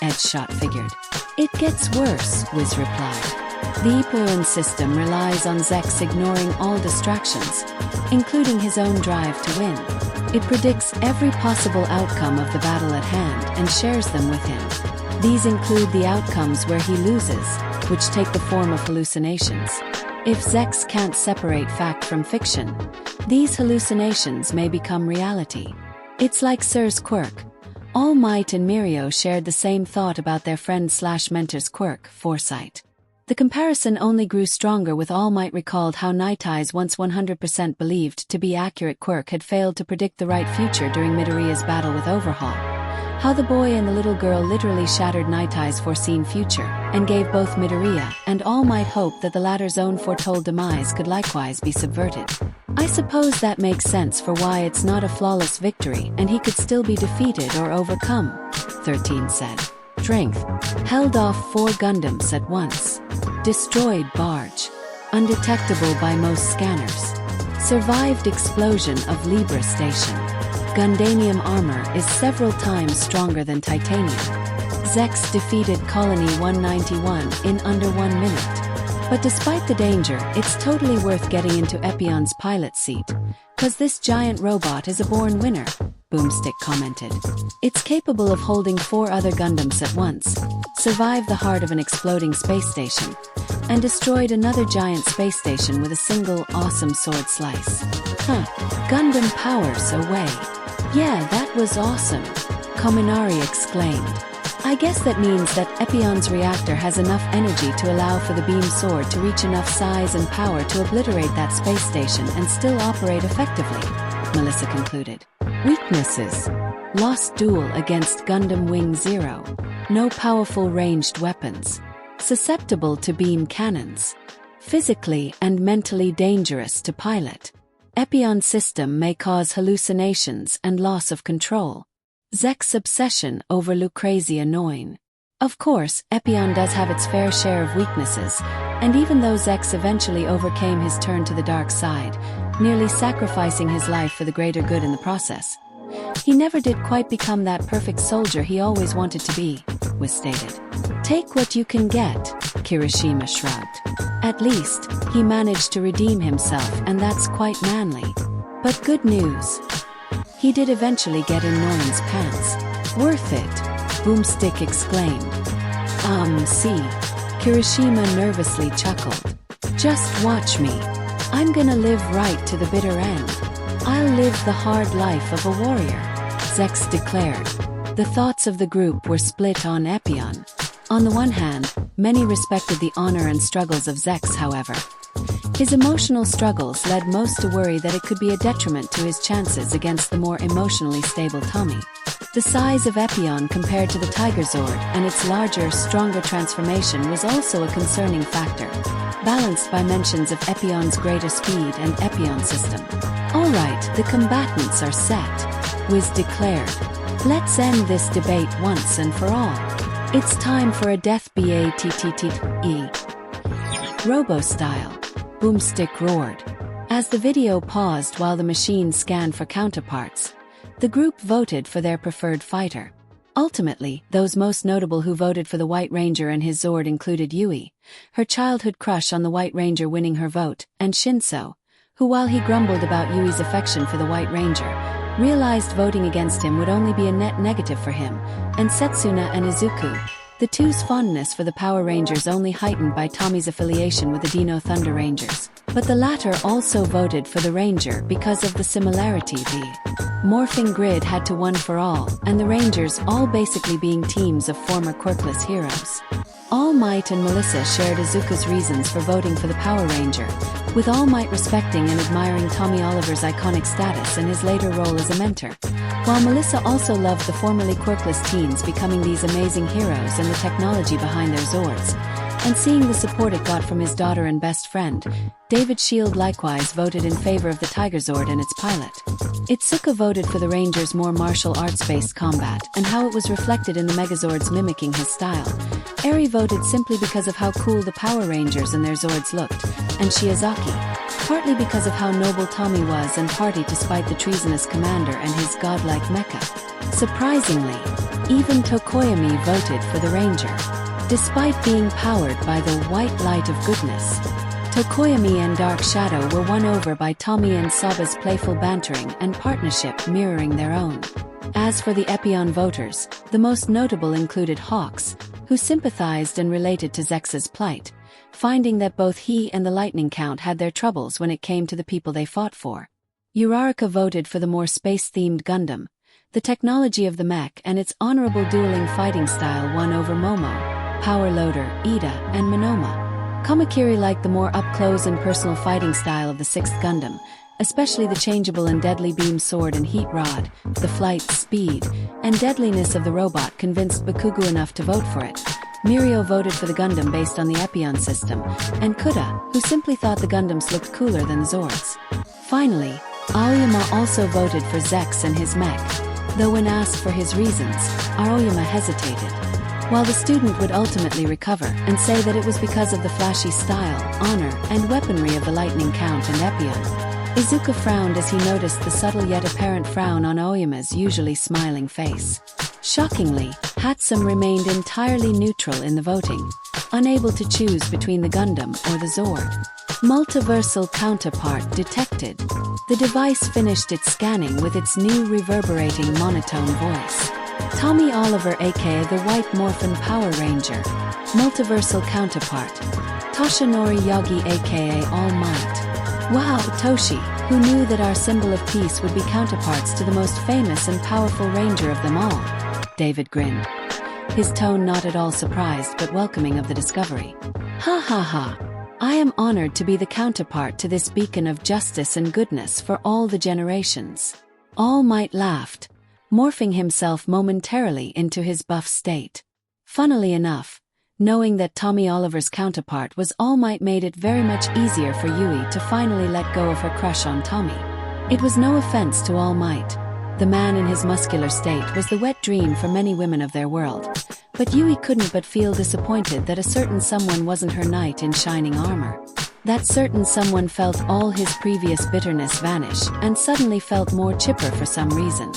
Edgeshot figured. It gets worse, Wiz replied. The Epyon system relies on Zex ignoring all distractions, including his own drive to win. It predicts every possible outcome of the battle at hand and shares them with him. These include the outcomes where he loses, which take the form of hallucinations. If Zex can't separate fact from fiction, these hallucinations may become reality. It's like Sir's quirk. All Might and Mirio shared the same thought about their friend/mentor's quirk, foresight. The comparison only grew stronger with All Might recalled how Nitai's once 100% believed to be accurate quirk had failed to predict the right future during Midoriya's battle with Overhaul. How the boy and the little girl literally shattered Nitai's foreseen future, and gave both Midoriya and All Might hope that the latter's own foretold demise could likewise be subverted. I suppose that makes sense for why it's not a flawless victory and he could still be defeated or overcome, 13 said. Strength. Held off 4 Gundams at once. Destroyed barge. Undetectable by most scanners. Survived explosion of Libra station. Gundanium armor is several times stronger than titanium. Zex defeated Colony 191 in under 1 minute. But despite the danger, it's totally worth getting into Epyon's pilot seat. 'Cause this giant robot is a born winner, Boomstick commented. It's capable of holding 4 other Gundams at once, survived the heart of an exploding space station, and destroyed another giant space station with a single awesome sword slice. Gundam powers away. Yeah, that was awesome, Kominari exclaimed. I guess that means that Epyon's reactor has enough energy to allow for the beam sword to reach enough size and power to obliterate that space station and still operate effectively, Melissa concluded. Weaknesses. Lost duel against Gundam Wing 0. No powerful ranged weapons. Susceptible to beam cannons. Physically and mentally dangerous to pilot. Epyon system may cause hallucinations and loss of control. Zek's obsession over Lucrezia 9. Of course, Epyon does have its fair share of weaknesses, and even though Zex eventually overcame his turn to the dark side, nearly sacrificing his life for the greater good in the process, he never did quite become that perfect soldier he always wanted to be, was stated. Take what you can get, Kirishima shrugged. At least, he managed to redeem himself, and that's quite manly. But good news. He did eventually get in Noin's pants. Worth it, Boomstick exclaimed. See. Kirishima nervously chuckled. Just watch me. I'm gonna live right to the bitter end. I'll live the hard life of a warrior, Zex declared. The thoughts of the group were split on Epyon. On the one hand, many respected the honor and struggles of Zex, however. His emotional struggles led most to worry that it could be a detriment to his chances against the more emotionally stable Tommy. The size of Epyon compared to the Tigerzord and its larger, stronger transformation was also a concerning factor, balanced by mentions of Epyon's greater speed and Epyon system. Alright, the combatants are set, Wiz declared. Let's end this debate once and for all. It's time for a death battle. Robo-style. Boomstick roared. As the video paused while the machine scanned for counterparts, the group voted for their preferred fighter. Ultimately, those most notable who voted for the White Ranger and his Zord included Yui, her childhood crush on the White Ranger winning her vote, and Shinso, who while he grumbled about Yui's affection for the White Ranger, realized voting against him would only be a net negative for him, and Setsuna and Izuku, the two's fondness for the Power Rangers only heightened by Tommy's affiliation with the Dino Thunder Rangers. But the latter also voted for the Ranger because of the similarity the morphing grid had to one for all, and the Rangers all basically being teams of former quirkless heroes. All Might and Melissa shared Izuku's reasons for voting for the Power Ranger, with All Might respecting and admiring Tommy Oliver's iconic status and his later role as a mentor, while Melissa also loved the formerly quirkless teens becoming these amazing heroes and the technology behind their Zords, and seeing the support it got from his daughter and best friend. David Shield likewise voted in favor of the Tigerzord and its pilot. Itsuka voted for the Ranger's more martial arts-based combat and how it was reflected in the Megazords mimicking his style. Eri voted simply because of how cool the Power Rangers and their Zords looked, and Shiozaki, partly because of how noble Tommy was and partly despite the treasonous commander and his godlike mecha. Surprisingly, even Tokoyami voted for the Ranger. Despite being powered by the white light of goodness, Tokoyami and Dark Shadow were won over by Tommy and Saba's playful bantering and partnership mirroring their own. As for the Epyon voters, the most notable included Hawks, who sympathized and related to Zex's plight, finding that both he and the Lightning Count had their troubles when it came to the people they fought for. Uraraka voted for the more space-themed Gundam. The technology of the mech and its honorable dueling fighting style won over Momo, Power Loader, Ida, and Monoma. Kamakiri liked the more up-close and personal fighting style of the 6th Gundam, especially the changeable and deadly beam sword and heat rod. The flight, speed, and deadliness of the robot convinced Bakugo enough to vote for it. Mirio voted for the Gundam based on the Epyon system, and Kuta, who simply thought the Gundams looked cooler than the Zords. Finally, Aoyama also voted for Zex and his mech, though when asked for his reasons, Aoyama hesitated. While the student would ultimately recover and say that it was because of the flashy style, honor, and weaponry of the Lightning Count and Epyon, Izuku frowned as he noticed the subtle yet apparent frown on Aoyama's usually smiling face. Shockingly, Hatsum remained entirely neutral in the voting, unable to choose between the Gundam or the Zord. Multiversal counterpart detected. The device finished its scanning with its new reverberating monotone voice. Tommy Oliver aka the White Morphin Power Ranger. Multiversal counterpart. Toshinori Yagi aka All Might. Wow, Toshi, who knew that our symbol of peace would be counterparts to the most famous and powerful ranger of them all? David grinned, his tone not at all surprised but welcoming of the discovery. Ha ha ha. I am honored to be the counterpart to this beacon of justice and goodness for all the generations. All Might laughed, morphing himself momentarily into his buff state. Funnily enough, knowing that Tommy Oliver's counterpart was All Might made it very much easier for Yui to finally let go of her crush on Tommy. It was no offense to All Might. The man in his muscular state was the wet dream for many women of their world, but Yui couldn't but feel disappointed that a certain someone wasn't her knight in shining armor. That certain someone felt all his previous bitterness vanish and suddenly felt more chipper for some reason.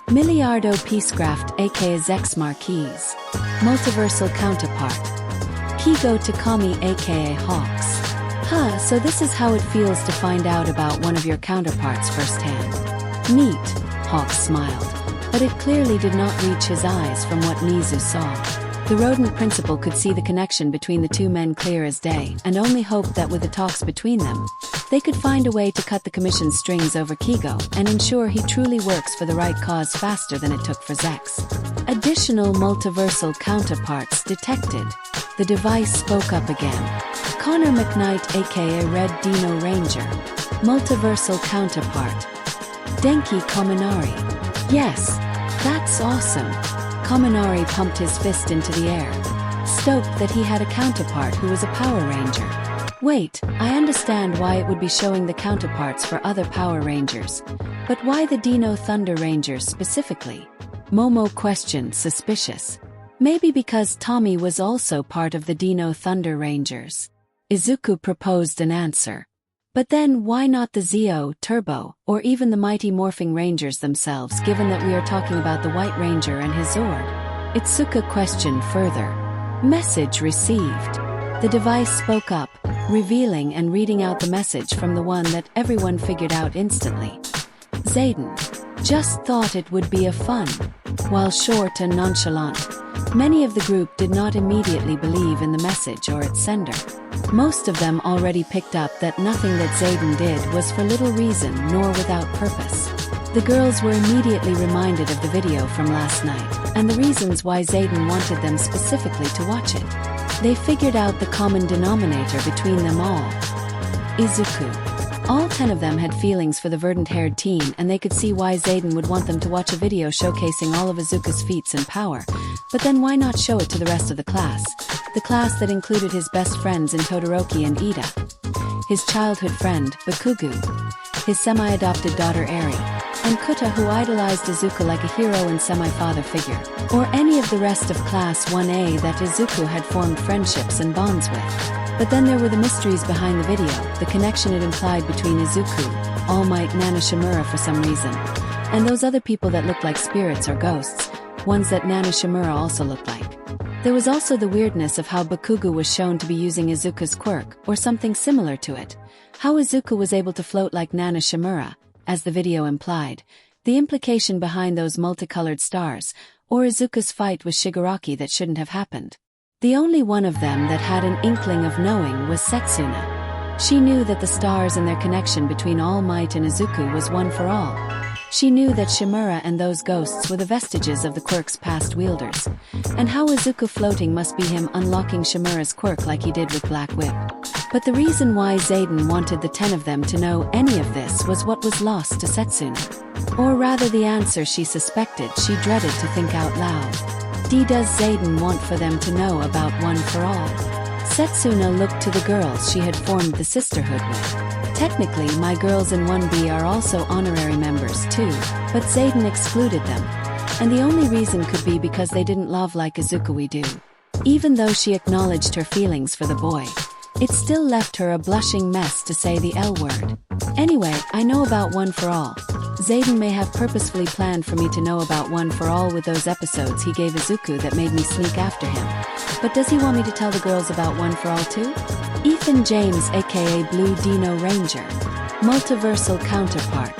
Miliardo Peacecraft aka Zex Marquise. Multiversal counterpart. Kigo Takami aka Hawks. Huh, so this is how it feels to find out about one of your counterparts firsthand. Neat, Hawks smiled, but it clearly did not reach his eyes from what Nizu saw. The rodent principal could see the connection between the two men clear as day and only hoped that with the talks between them, they could find a way to cut the commission's strings over Kigo and ensure he truly works for the right cause faster than it took for Zex. Additional multiversal counterparts detected. The device spoke up again. Connor McKnight aka Red Dino Ranger. Multiversal counterpart. Denki Kaminari. Yes, that's awesome. Kaminari pumped his fist into the air, stoked that he had a counterpart who was a Power Ranger. Wait, I understand why it would be showing the counterparts for other Power Rangers, but why the Dino Thunder Rangers specifically? Momo questioned, suspicious. Maybe because Tommy was also part of the Dino Thunder Rangers. Izuku proposed an answer. But then why not the Zeo, Turbo, or even the Mighty Morphing Rangers themselves, given that we are talking about the White Ranger and his Zord? Itsuka questioned further. Message received. The device spoke up, revealing and reading out the message from the one that everyone figured out instantly. Zayden. Just thought it would be a fun. While short and nonchalant, many of the group did not immediately believe in the message or its sender. Most of them already picked up that nothing that Zayden did was for little reason nor without purpose. The girls were immediately reminded of the video from last night, and the reasons why Zayden wanted them specifically to watch it. They figured out the common denominator between them all. Izuku. All 10 of them had feelings for the verdant-haired teen, and they could see why Zayden would want them to watch a video showcasing all of Izuku's feats and power. But then why not show it to the rest of the class? The class that included his best friends in Todoroki and Ida, his childhood friend, Bakugo, his semi-adopted daughter Eri, and Kuta, who idolized Izuku like a hero and semi-father figure, or any of the rest of Class 1A that Izuku had formed friendships and bonds with. But then there were the mysteries behind the video, the connection it implied between Izuku, All Might, Nana Shimura for some reason, and those other people that looked like spirits or ghosts, ones that Nana Shimura also looked like. There was also the weirdness of how Bakugo was shown to be using Izuku's quirk, or something similar to it. How Izuku was able to float like Nana Shimura, as the video implied, the implication behind those multicolored stars, or Izuku's fight with Shigaraki that shouldn't have happened. The only one of them that had an inkling of knowing was Setsuna. She knew that the stars and their connection between All Might and Izuku was one for all. She knew that Shimura and those ghosts were the vestiges of the quirk's past wielders, and how Izuku floating must be him unlocking Shimura's quirk like he did with Black Whip. But the reason why Zayden wanted the 10 of them to know any of this was what was lost to Setsuna. Or rather the answer she suspected she dreaded to think out loud. Does Zayden want for them to know about One for All? Setsuna looked to the girls she had formed the sisterhood with. Technically, my girls in 1B are also honorary members too, but Zayden excluded them. And the only reason could be because they didn't love like Izuku do. Even though she acknowledged her feelings for the boy, it still left her a blushing mess to say the L word. Anyway, I know about One for All. Zayden may have purposefully planned for me to know about One for All with those episodes he gave Izuku that made me sneak after him. But does he want me to tell the girls about One for All too? Ethan James aka Blue Dino Ranger. Multiversal counterpart.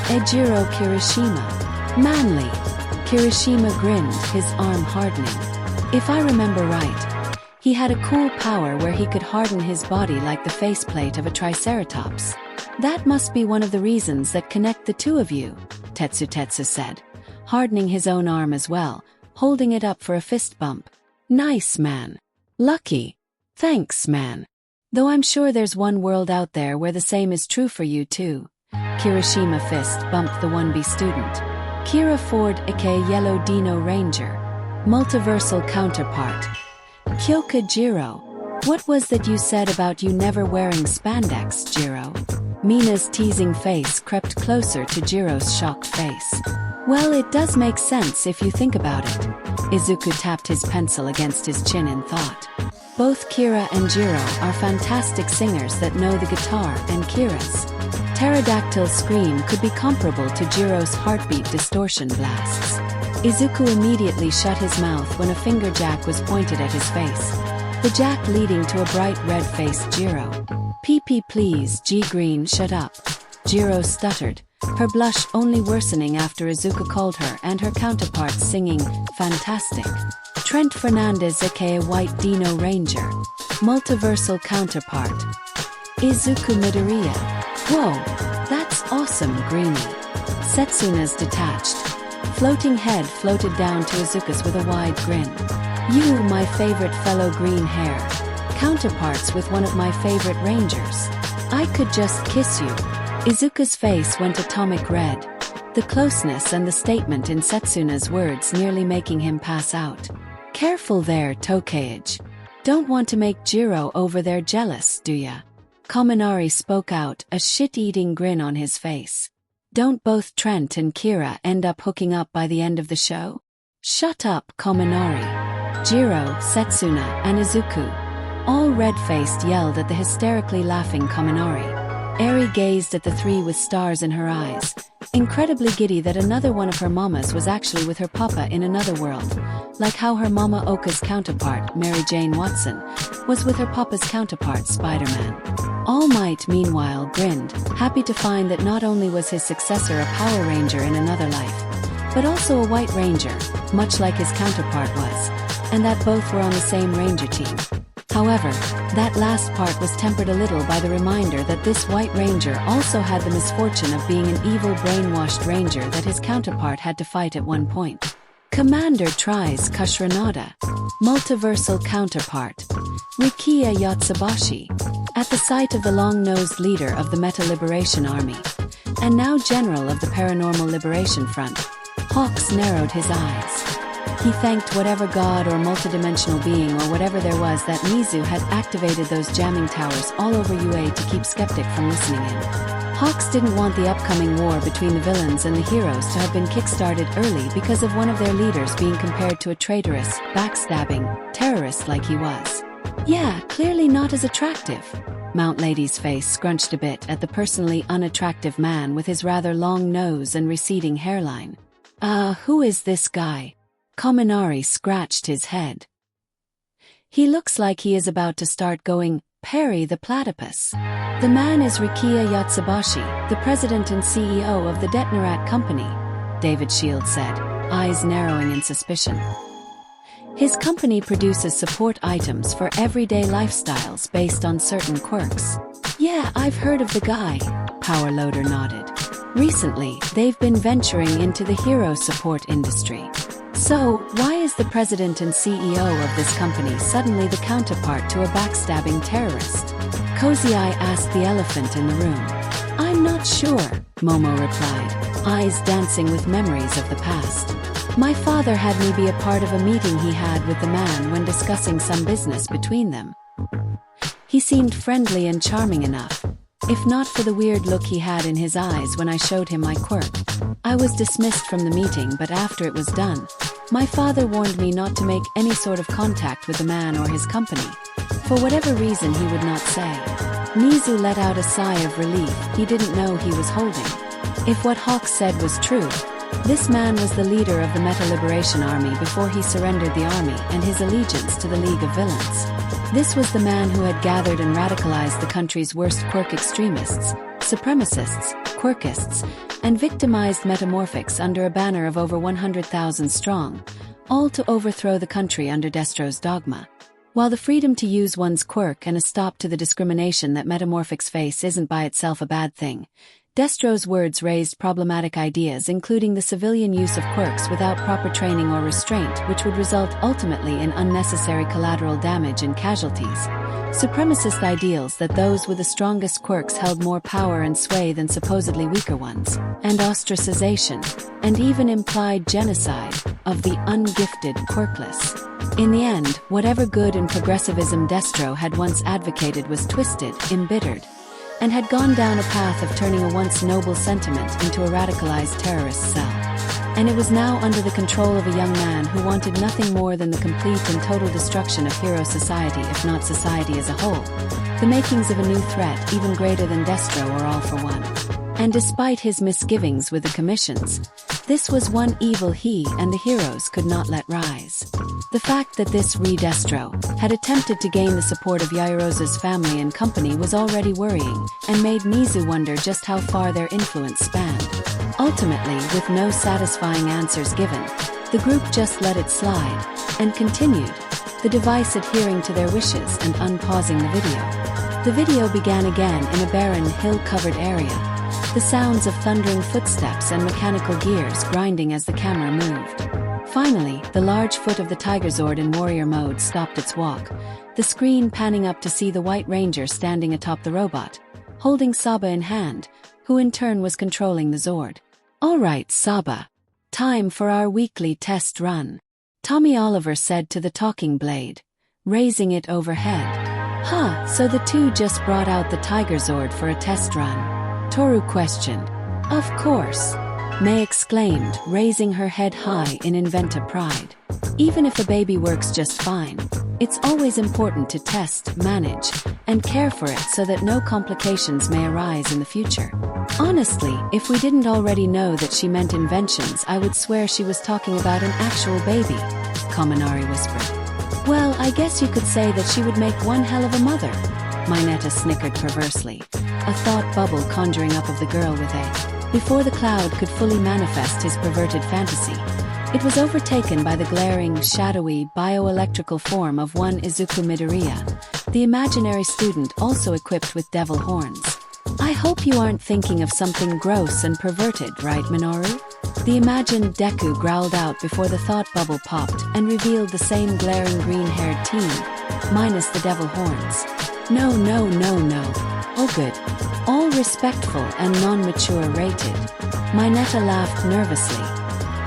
Ejiro Kirishima. Manly. Kirishima grinned, his arm hardening. If I remember right, he had a cool power where he could harden his body like the faceplate of a triceratops. That must be one of the reasons that connect the two of you, Tetsu said, hardening his own arm as well, holding it up for a fist bump. Nice, man. Lucky. Thanks, man. Though I'm sure there's one world out there where the same is true for you too. Kirishima fist bumped the 1B student. Kira Ford aka Yellow Dino Ranger. Multiversal counterpart. Kyoka Jiro. What was that you said about you never wearing spandex, Jiro? Mina's teasing face crept closer to Jiro's shocked face. Well, it does make sense if you think about it. Izuku tapped his pencil against his chin in thought. Both Kira and Jiro are fantastic singers that know the guitar, and Kira's pterodactyl scream could be comparable to Jiro's heartbeat distortion blasts. Izuku immediately shut his mouth when a finger jack was pointed at his face, the jack leading to a bright red-faced Jiro. PP please, G-Green, shut up. Jiro stuttered, her blush only worsening after Izuku called her and her counterparts singing, fantastic. Trent Fernandez aka White Dino Ranger. Multiversal counterpart. Izuku Midoriya. Whoa, that's awesome, Greenie. Setsuna's detached, floating head floated down to Izuku's with a wide grin. You, my favorite fellow green hair. Counterparts with one of my favorite rangers. I could just kiss you. Izuku's face went atomic red, the closeness and the statement in Setsuna's words nearly making him pass out. Careful there, Tokage. Don't want to make Jiro over there jealous, do ya? Kaminari spoke out, a shit-eating grin on his face. Don't both Trent and Kira end up hooking up by the end of the show? Shut up, Kaminari. Jiro, Setsuna, and Izuku, all red-faced, yelled at the hysterically laughing Kaminari. Eri gazed at the three with stars in her eyes, incredibly giddy that another one of her mamas was actually with her papa in another world, like how her mama Oka's counterpart, Mary Jane Watson, was with her papa's counterpart, Spider-Man. All Might, meanwhile, grinned, happy to find that not only was his successor a Power Ranger in another life, but also a White Ranger, much like his counterpart was, and that both were on the same Ranger team. However, that last part was tempered a little by the reminder that this White Ranger also had the misfortune of being an evil brainwashed ranger that his counterpart had to fight at one point. Commander tries Kushranada. Multiversal counterpart. Rikiya Yatsubashi. At the sight of the long-nosed leader of the Meta Liberation Army, and now general of the Paranormal Liberation Front, Hawks narrowed his eyes. He thanked whatever god or multidimensional being or whatever there was that Mizu had activated those jamming towers all over UA to keep Skeptic from listening in. Hawks didn't want the upcoming war between the villains and the heroes to have been kick-started early because of one of their leaders being compared to a traitorous, backstabbing, terrorist like he was. Yeah, clearly not as attractive. Mount Lady's face scrunched a bit at the personally unattractive man with his rather long nose and receding hairline. Who is this guy? Kaminari scratched his head. He looks like he is about to start going, Perry the Platypus. The man is Rikiya Yatsubashi, the president and CEO of the Detnerat Company, David Shield said, eyes narrowing in suspicion. His company produces support items for everyday lifestyles based on certain quirks. Yeah, I've heard of the guy, Powerloader nodded. Recently, they've been venturing into the hero support industry. So, why is the president and CEO of this company suddenly the counterpart to a backstabbing terrorist? Cozy Eye asked the elephant in the room. I'm not sure, Momo replied, eyes dancing with memories of the past. My father had me be a part of a meeting he had with the man when discussing some business between them. He seemed friendly and charming enough, if not for the weird look he had in his eyes when I showed him my quirk. I was dismissed from the meeting, but after it was done, my father warned me not to make any sort of contact with the man or his company. For whatever reason he would not say. Mizu let out a sigh of relief. He didn't know he was holding. If what Hawk said was true, this man was the leader of the Meta Liberation Army before he surrendered the army and his allegiance to the League of Villains. This was the man who had gathered and radicalized the country's worst quirk extremists, supremacists, quirkists, and victimized metamorphics under a banner of over 100,000 strong, all to overthrow the country under Destro's dogma. While the freedom to use one's quirk and a stop to the discrimination that metamorphics face isn't by itself a bad thing, Destro's words raised problematic ideas, including the civilian use of quirks without proper training or restraint, which would result ultimately in unnecessary collateral damage and casualties. Supremacist ideals that those with the strongest quirks held more power and sway than supposedly weaker ones, and ostracization, and even implied genocide, of the ungifted quirkless. In the end, whatever good and progressivism Destro had once advocated was twisted, embittered, and had gone down a path of turning a once noble sentiment into a radicalized terrorist cell. And it was now under the control of a young man who wanted nothing more than the complete and total destruction of hero society, if not society as a whole. The makings of a new threat even greater than Destro or All for One. And despite his misgivings with the commissions, this was one evil he and the heroes could not let rise. The fact that this Destro had attempted to gain the support of Yairosa's family and company was already worrying, and made Mizu wonder just how far their influence spanned. Ultimately, with no satisfying answers given, the group just let it slide, and continued, the device adhering to their wishes and unpausing the video. The video began again in a barren, hill-covered area, the sounds of thundering footsteps and mechanical gears grinding as the camera moved. Finally, the large foot of the Tigerzord in warrior mode stopped its walk, the screen panning up to see the White Ranger standing atop the robot, holding Saba in hand, who in turn was controlling the Zord. All right, Saba. Time for our weekly test run, Tommy Oliver said to the talking blade, raising it overhead. Huh, so the two just brought out the Tigerzord for a test run? Toru questioned. Of course, May exclaimed, raising her head high in inventor pride. Even if a baby works just fine, it's always important to test, manage, and care for it so that no complications may arise in the future. Honestly, if we didn't already know that she meant inventions, I would swear she was talking about an actual baby, Kaminari whispered. Well, I guess you could say that she would make one hell of a mother, Mineta snickered perversely, a thought bubble conjuring up of the girl with a. Before the cloud could fully manifest his perverted fantasy, it was overtaken by the glaring, shadowy, bioelectrical form of one Izuku Midoriya, the imaginary student also equipped with devil horns. I hope you aren't thinking of something gross and perverted, right, Minoru? The imagined Deku growled out before the thought bubble popped and revealed the same glaring green-haired teen, minus the devil horns. No. All good. All respectful and non-mature rated. Mineta laughed nervously,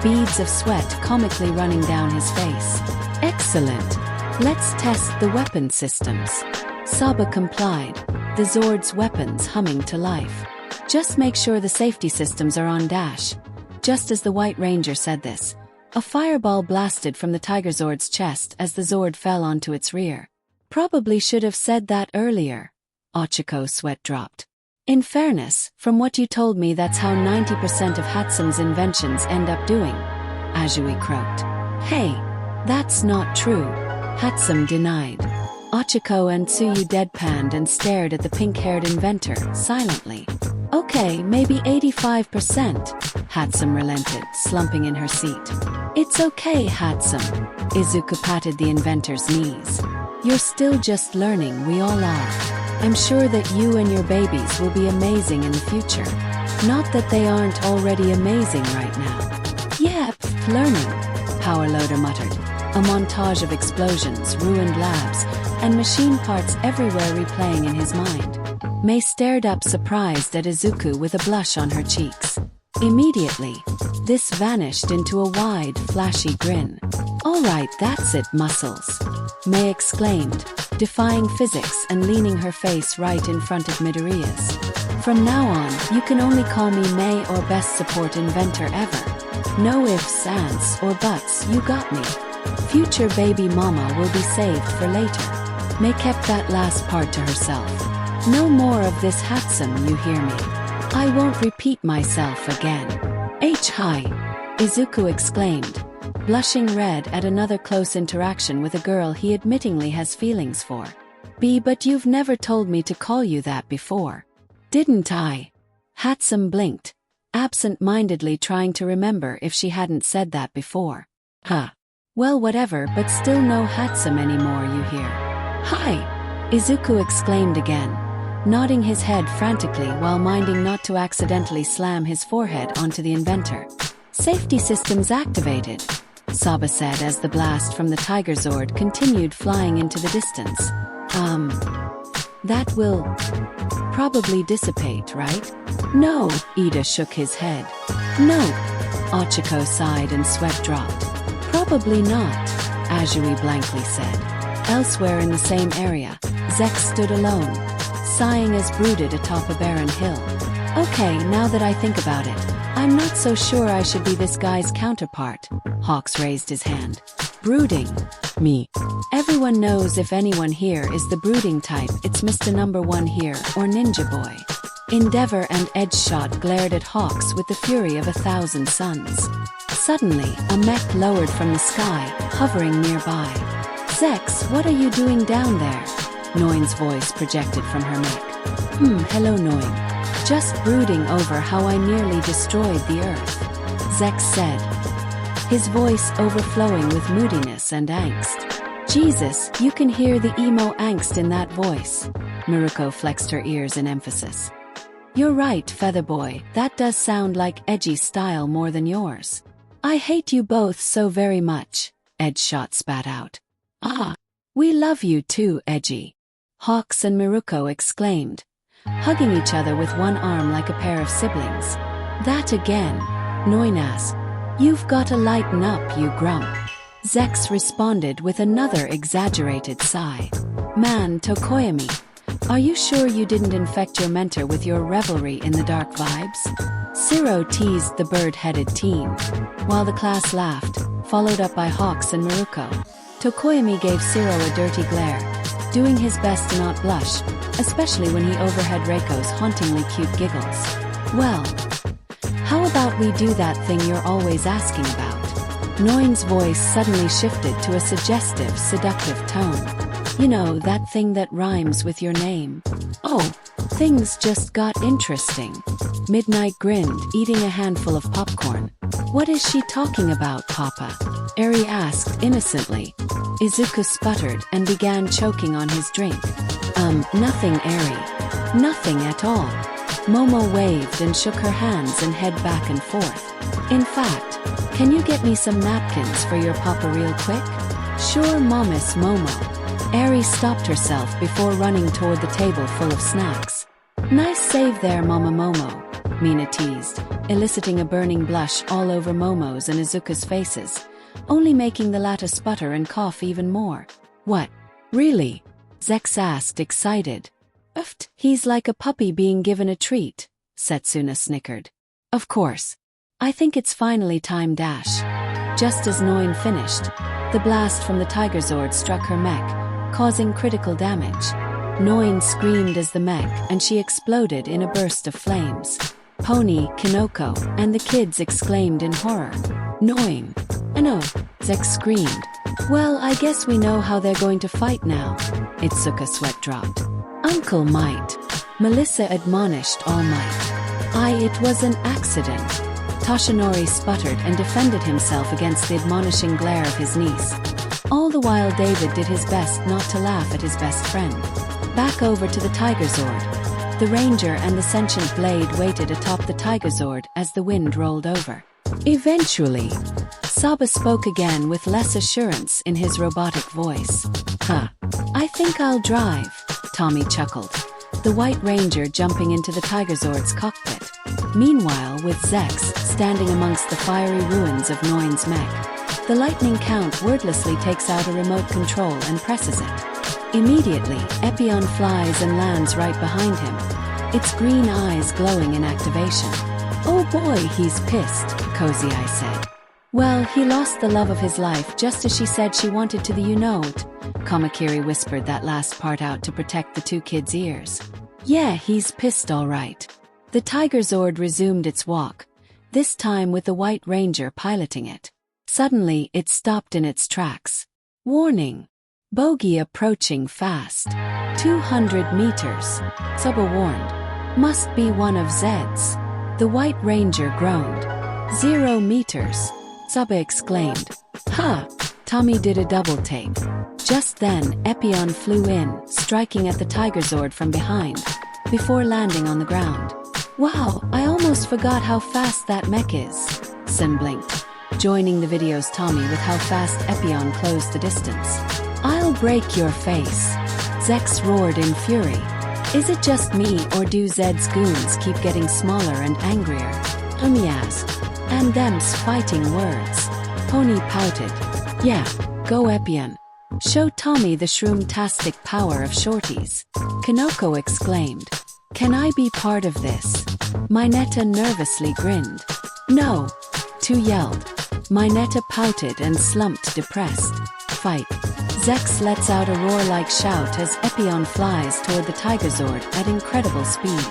beads of sweat comically running down his face. Excellent. Let's test the weapon systems. Saba complied, the Zord's weapons humming to life. Just make sure the safety systems are on dash. Just as the White Ranger said this, a fireball blasted from the Tigerzord's chest as the Zord fell onto its rear. Probably should have said that earlier. Ochiko's sweat dropped. In fairness, from what you told me, that's how 90% of Hatsum's inventions end up doing, Azui croaked. Hey, that's not true, Hatsum denied. Ochiko and Tsuyu deadpanned and stared at the pink-haired inventor, silently. Okay, maybe 85%, Hatsum relented, slumping in her seat. It's okay, Hatsum. Izuku patted the inventor's knees. You're still just learning, we all are. I'm sure that you and your babies will be amazing in the future. Not that they aren't already amazing right now. Yeah, learning, Powerloader muttered. A montage of explosions, ruined labs, and machine parts everywhere replaying in his mind. Mei stared up surprised at Izuku with a blush on her cheeks. Immediately, this vanished into a wide, flashy grin. "Alright, that's it, muscles," Mei exclaimed, defying physics and leaning her face right in front of Midoriya's. "From now on, you can only call me Mei or best support inventor ever. No ifs, ands, or buts, you got me. Future baby mama will be saved for later." Mei kept that last part to herself. "No more of this handsome, you hear me? I won't repeat myself again." "Hi!" Izuku exclaimed, blushing red at another close interaction with a girl he admittingly has feelings for. But you've never told me to call you that before." "Didn't I?" Hatsum blinked, absent-mindedly trying to remember if she hadn't said that before. "Huh. Well, whatever, but still no Hatsum anymore, you hear?" "Hi!" Izuku exclaimed again, nodding his head frantically while minding not to accidentally slam his forehead onto the inventor. "Safety systems activated," Saba said as the blast from the Tigerzord continued flying into the distance. That will probably dissipate, right?" "No," Ida shook his head. "Nope." Ochiko sighed and sweat dropped. "Probably not," Azui blankly said. Elsewhere in the same area, Zek stood alone, sighing as brooded atop a barren hill. "Okay, now that I think about it, I'm not so sure I should be this guy's counterpart." Hawks raised his hand. "Brooding? Me. Everyone knows if anyone here is the brooding type, it's Mr. Number One here, or Ninja Boy." Endeavor and Edgeshot glared at Hawks with the fury of 1,000 suns. Suddenly, a mech lowered from the sky, hovering nearby. "Zex, what are you doing down there?" Noin's voice projected from her mech. Hello Noin. Just brooding over how I nearly destroyed the Earth," Zex said, his voice overflowing with moodiness and angst. "Jesus, you can hear the emo angst in that voice." Miruko flexed her ears in emphasis. "You're right, Featherboy, that does sound like edgy style more than yours. I hate you both so very much," Edgeshot spat out. "Ah, we love you too, Edgy," Hawks and Miruko exclaimed, hugging each other with one arm like a pair of siblings. "That again," Noin asked. "You've gotta lighten up, you grump." Zex responded with another exaggerated sigh. "Man, Tokoyami, are you sure you didn't infect your mentor with your revelry in the dark vibes?" Siro teased the bird-headed teen, while the class laughed, followed up by Hawks and Miruko. Tokoyami gave Siro a dirty glare, doing his best to not blush, especially when he overheard Reiko's hauntingly cute giggles. "Well, how about we do that thing you're always asking about?" Noin's voice suddenly shifted to a suggestive, seductive tone. "You know, that thing that rhymes with your name." "Oh, things just got interesting." Midnight grinned, eating a handful of popcorn. "What is she talking about, Papa?" Eri asked innocently. Izuku sputtered and began choking on his drink. Nothing, Eri. Nothing at all." Momo waved and shook her hands and head back and forth. "In fact, can you get me some napkins for your papa real quick?" "Sure, Momus Momo." Eri stopped herself before running toward the table full of snacks. "Nice save there, Mama Momo," Mina teased, eliciting a burning blush all over Momo's and Izuku's faces, only making the latter sputter and cough even more. "What? Really?" Zex asked, excited. He's like a puppy being given a treat," Setsuna snickered. "Of course. I think it's finally time dash." Just as Noin finished, the blast from the Tigerzord struck her mech, causing critical damage. Noin screamed as the mech and she exploded in a burst of flames. Pony, Kinoko, and the kids exclaimed in horror. "Noin! No!" Zex screamed. "Well, I guess we know how they're going to fight now." Itsuka sweat dropped. "Uncle Might," Melissa admonished All Might. It was an accident." Toshinori sputtered and defended himself against the admonishing glare of his niece. All the while David did his best not to laugh at his best friend. Back over to the Tigerzord. The Ranger and the sentient blade waited atop the Tigerzord as the wind rolled over. Eventually, Saba spoke again with less assurance in his robotic voice. I think I'll drive, Tommy chuckled, the White Ranger jumping into the Tigerzord's cockpit. Meanwhile, with Zex standing amongst the fiery ruins of Noin's mech, the Lightning Count wordlessly takes out a remote control and presses it. Immediately, Epyon flies and lands right behind him, its green eyes glowing in activation. Oh boy, he's pissed, Cozy Eye said. Well, he lost the love of his life just as she said she wanted to the you-know-it. Kamakiri whispered that last part out to protect the two kids' ears. Yeah, he's pissed all right. The Tigerzord resumed its walk, this time with the White Ranger piloting it. Suddenly, it stopped in its tracks. Warning! Bogey approaching fast. 200 meters. Saba warned. Must be one of Zed's. The White Ranger groaned. 0 meters. Saba exclaimed. Tommy did a double take. Just then, Epyon flew in, striking at the Tigerzord from behind, before landing on the ground. Wow, I almost forgot how fast that mech is. Sin blinked, joining the video's Tommy with how fast Epyon closed the distance. I'll break your face. Zex roared in fury. Is it just me or do Zed's goons keep getting smaller and angrier? Tommy asked. And them's fighting words. Pony pouted. Yeah, go Epyon. Show Tommy the shroom-tastic power of shorties. Kanoko exclaimed. Can I be part of this? Mineta nervously grinned. No. Two yelled. Mineta pouted and slumped depressed. Fight. Zex lets out a roar-like shout as Epyon flies toward the Tigerzord at incredible speed.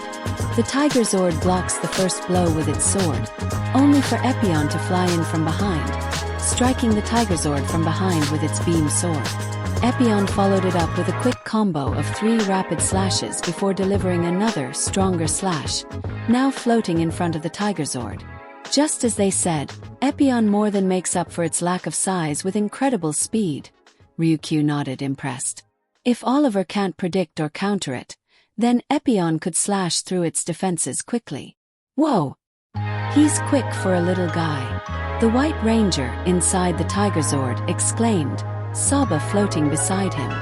The Tigerzord blocks the first blow with its sword, only for Epyon to fly in from behind, striking the Tigerzord from behind with its beam sword. Epyon followed it up with a quick combo of 3 rapid slashes before delivering another, stronger slash, now floating in front of the Tigerzord. Just as they said, Epyon more than makes up for its lack of size with incredible speed. Ryukyu nodded, impressed. If Oliver can't predict or counter it, then Epyon could slash through its defenses quickly. Whoa! He's quick for a little guy. The White Ranger, inside the Tigerzord, exclaimed, Saba floating beside him.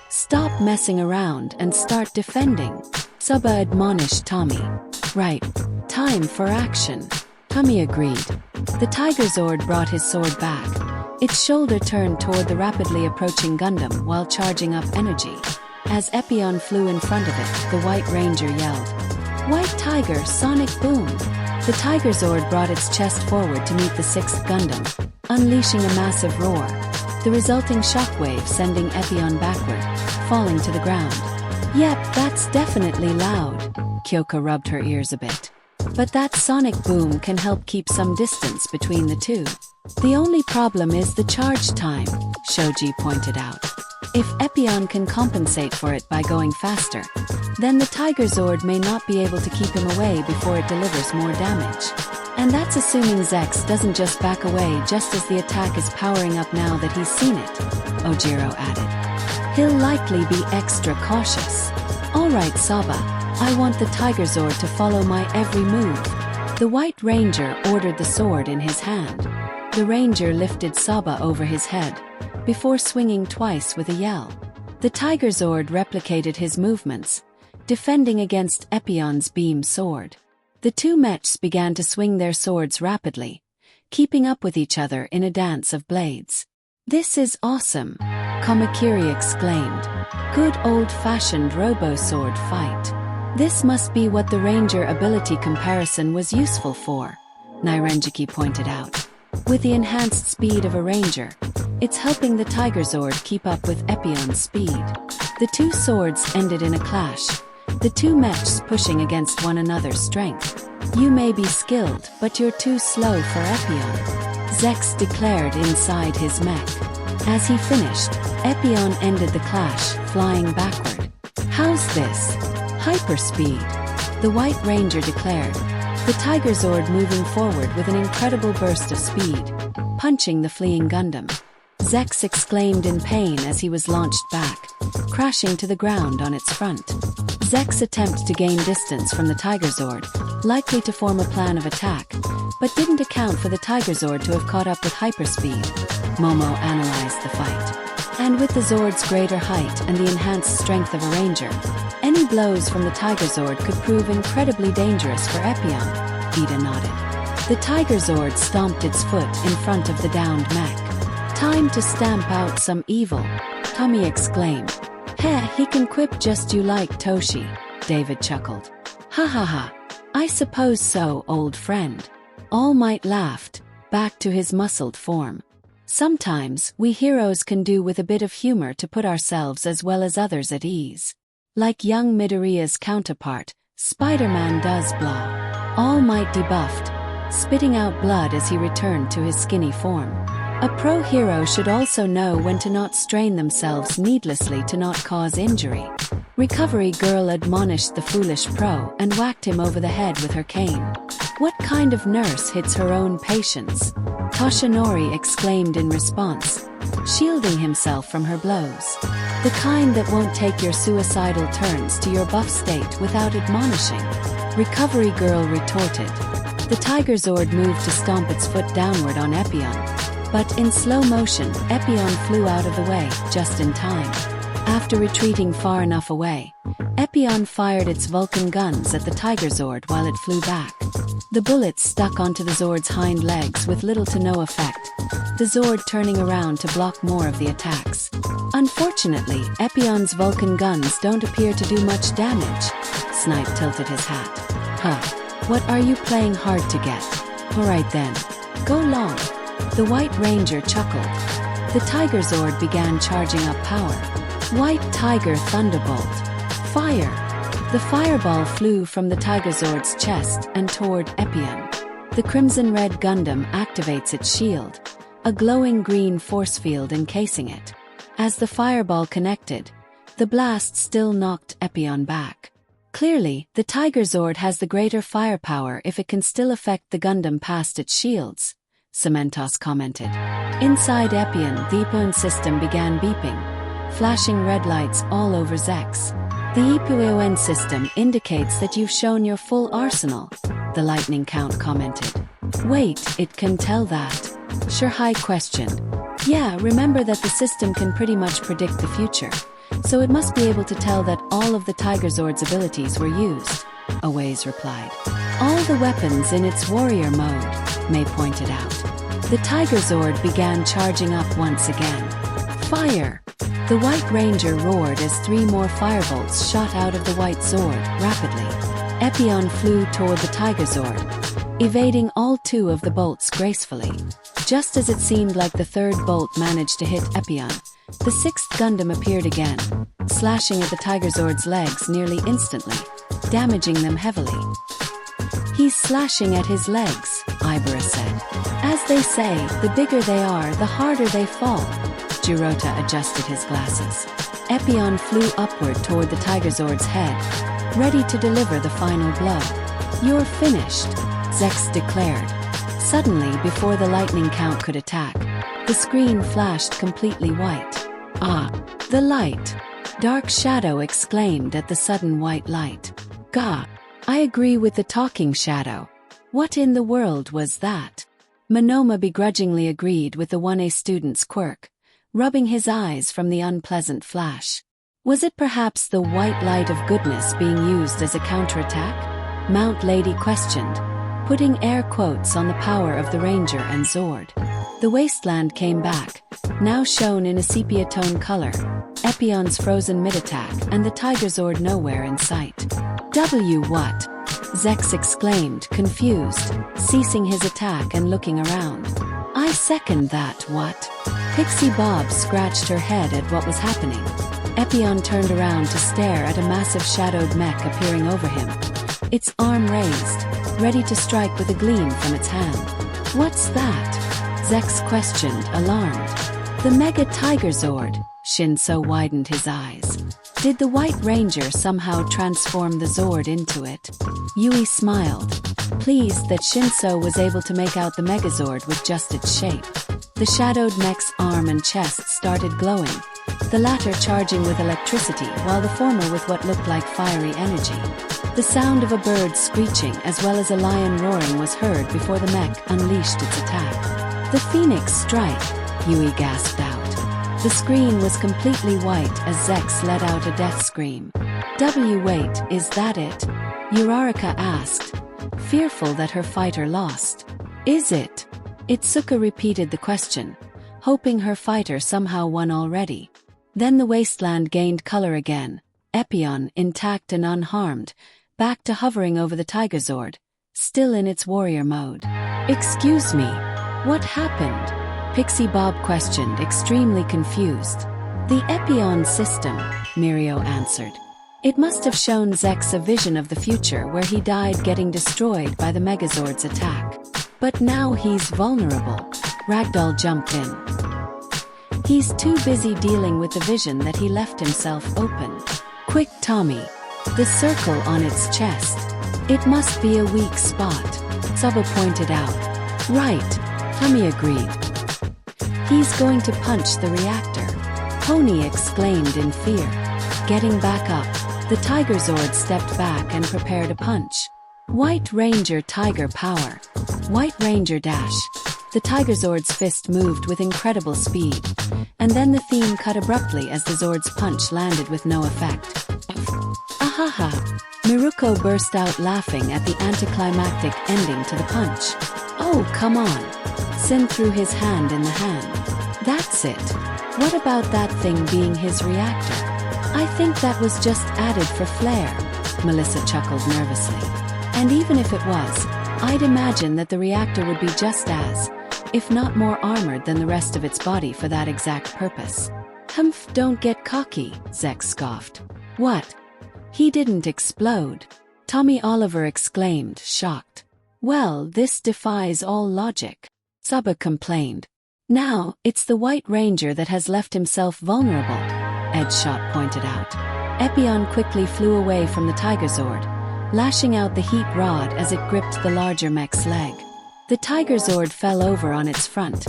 Stop messing around and start defending. Saba admonished Tommy. Right. Time for action. Tommy agreed. The Tigerzord brought his sword back, its shoulder turned toward the rapidly approaching Gundam while charging up energy. As Epyon flew in front of it, the White Ranger yelled, White Tiger, Sonic Boom! The Tigerzord brought its chest forward to meet the 6th Gundam, unleashing a massive roar, the resulting shockwave sending Epyon backward, falling to the ground. Yep, that's definitely loud. Kyoka rubbed her ears a bit. But that sonic boom can help keep some distance between the two. The only problem is the charge time, Shoji pointed out. If Epyon can compensate for it by going faster, then the Tigerzord may not be able to keep him away before it delivers more damage. And that's assuming Zex doesn't just back away just as the attack is powering up now that he's seen it, Ojiro added. He'll likely be extra cautious. Alright Saba, I want the Tigerzord to follow my every move. The White Ranger ordered the sword in his hand. The Ranger lifted Saba over his head, before swinging twice with a yell. The Tigerzord replicated his movements, defending against Epyon's beam sword. The two mechs began to swing their swords rapidly, keeping up with each other in a dance of blades. This is awesome, Kamakiri exclaimed. Good old-fashioned robo-sword fight. This must be what the Ranger ability comparison was useful for, Nairenjiki pointed out. With the enhanced speed of a Ranger, it's helping the Tigerzord keep up with Epyon's speed. The two swords ended in a clash, the two mechs pushing against one another's strength. You may be skilled, but you're too slow for Epyon, Zex declared inside his mech. As he finished, Epyon ended the clash, flying backward. How's this? Hyperspeed, the White Ranger declared, the Tigerzord moving forward with an incredible burst of speed, punching the fleeing Gundam. Zex exclaimed in pain as he was launched back, crashing to the ground on its front. Zek's attempt to gain distance from the Tigerzord, likely to form a plan of attack, but didn't account for the Tigerzord to have caught up with hyperspeed. Momo analyzed the fight. And with the Zord's greater height and the enhanced strength of a ranger, any blows from the Tigerzord could prove incredibly dangerous for Epyon. Ida nodded. The Tigerzord stomped its foot in front of the downed mech. Time to stamp out some evil, Tommy exclaimed. Heh, he can quip just you like Toshi, David chuckled. Ha ha ha. I suppose so, old friend. All Might laughed, back to his muscled form. Sometimes, we heroes can do with a bit of humor to put ourselves as well as others at ease. Like young Midoriya's counterpart, Spider-Man does blah. All Might debuffed, spitting out blood as he returned to his skinny form. A pro hero should also know when to not strain themselves needlessly to not cause injury. Recovery Girl admonished the foolish pro and whacked him over the head with her cane. What kind of nurse hits her own patients? Toshinori exclaimed in response, shielding himself from her blows. The kind that won't take your suicidal turns to your buff state without admonishing. Recovery Girl retorted. The Tigerzord moved to stomp its foot downward on Epyon. But in slow motion, Epyon flew out of the way, just in time. After retreating far enough away, Epyon fired its Vulcan guns at the Tigerzord while it flew back. The bullets stuck onto the Zord's hind legs with little to no effect, the Zord turning around to block more of the attacks. Unfortunately, Epyon's Vulcan guns don't appear to do much damage. Snipe tilted his hat. Huh. What are you playing hard to get? Alright then. Go long. The White Ranger chuckled. The Tigerzord began charging up power. White Tiger Thunderbolt. Fire! The fireball flew from the Tigerzord's chest and toward Epyon. The Crimson Red Gundam activates its shield, a glowing green force field encasing it. As the fireball connected, the blast still knocked Epyon back. Clearly, the Tigerzord has the greater firepower if it can still affect the Gundam past its shields, Cementos commented. Inside Epyon, the Epyon system began beeping, flashing red lights all over Zex. The Epyon system indicates that you've shown your full arsenal, the lightning count commented. Wait, it can tell that? Shirhai questioned. Yeah, remember that the system can pretty much predict the future, so it must be able to tell that all of the Tigerzord's abilities were used, Aways replied. All the weapons in its warrior mode, May pointed out. The Tigerzord began charging up once again. Fire! The White Ranger roared as 3 more firebolts shot out of the White Zord, rapidly. Epyon flew toward the Tigerzord, evading all 2 of the bolts gracefully. Just as it seemed like the 3rd bolt managed to hit Epyon, the 6th Gundam appeared again, slashing at the Tigerzord's legs nearly instantly, damaging them heavily. He's slashing at his legs, Ibera said. As they say, the bigger they are, the harder they fall. Jirota adjusted his glasses. Epyon flew upward toward the Tigerzord's head, ready to deliver the final blow. You're finished, Zex declared. Suddenly, before the lightning count could attack, the screen flashed completely white. Ah, the light! Dark Shadow exclaimed at the sudden white light. Gah! I agree with the talking shadow. What in the world was that? Monoma begrudgingly agreed with the 1A student's quirk, rubbing his eyes from the unpleasant flash. Was it perhaps the white light of goodness being used as a counterattack? Mount Lady questioned, putting air quotes on the power of the Ranger and Zord. The wasteland came back, now shown in a sepia tone color, Epyon's frozen mid-attack and the Tigerzord nowhere in sight. What? Zex exclaimed, confused, ceasing his attack and looking around. I second that, what? Pixie Bob scratched her head at what was happening. Epyon turned around to stare at a massive shadowed mech appearing over him, its arm raised, ready to strike with a gleam from its hand. What's that? Zex questioned, alarmed. The Mega Tigerzord, Shinso widened his eyes. Did the White Ranger somehow transform the Zord into it? Yui smiled, pleased that Shinso was able to make out the Megazord with just its shape. The shadowed mech's arm and chest started glowing, the latter charging with electricity while the former with what looked like fiery energy. The sound of a bird screeching as well as a lion roaring was heard before the mech unleashed its attack. "The Phoenix Strike," Yui gasped out. The screen was completely white as Zex let out a death scream. "Wait, is that it?" Uraraka asked, fearful that her fighter lost. "Is it?" Itsuka repeated the question, hoping her fighter somehow won already. Then the wasteland gained color again, Epyon, intact and unharmed, back to hovering over the Tigerzord, still in its warrior mode. "Excuse me, what happened?" Pixie Bob questioned, extremely confused. "The Epyon system," Mirio answered. It must have shown Zex a vision of the future where he died getting destroyed by the Megazord's attack. "But now he's vulnerable," Ragdoll jumped in. "He's too busy dealing with the vision that he left himself open." "Quick, Tommy. The circle on its chest. It must be a weak spot," Saba pointed out. "Right," Tommy agreed. "He's going to punch the reactor," Pony exclaimed in fear. Getting back up, the Tigerzord stepped back and prepared a punch. White Ranger Tiger Power. White Ranger Dash. The Tigerzord's fist moved with incredible speed, and then the theme cut abruptly as the Zord's punch landed with no effect. "Ahaha!" Miruko burst out laughing at the anticlimactic ending to the punch. "Oh, come on!" Sin threw his hand in the hand. "That's it. What about that thing being his reactor?" "I think that was just added for flair," Melissa chuckled nervously. "And even if it was, I'd imagine that the reactor would be just as, if not more armored than the rest of its body for that exact purpose." "Humph, don't get cocky," Zex scoffed. "What? He didn't explode?" Tommy Oliver exclaimed, shocked. "Well, this defies all logic," Saba complained. "Now, it's the White Ranger that has left himself vulnerable," Edgeshot pointed out. Epyon quickly flew away from the Tigerzord, lashing out the heat rod as it gripped the larger mech's leg. The Tigerzord fell over on its front,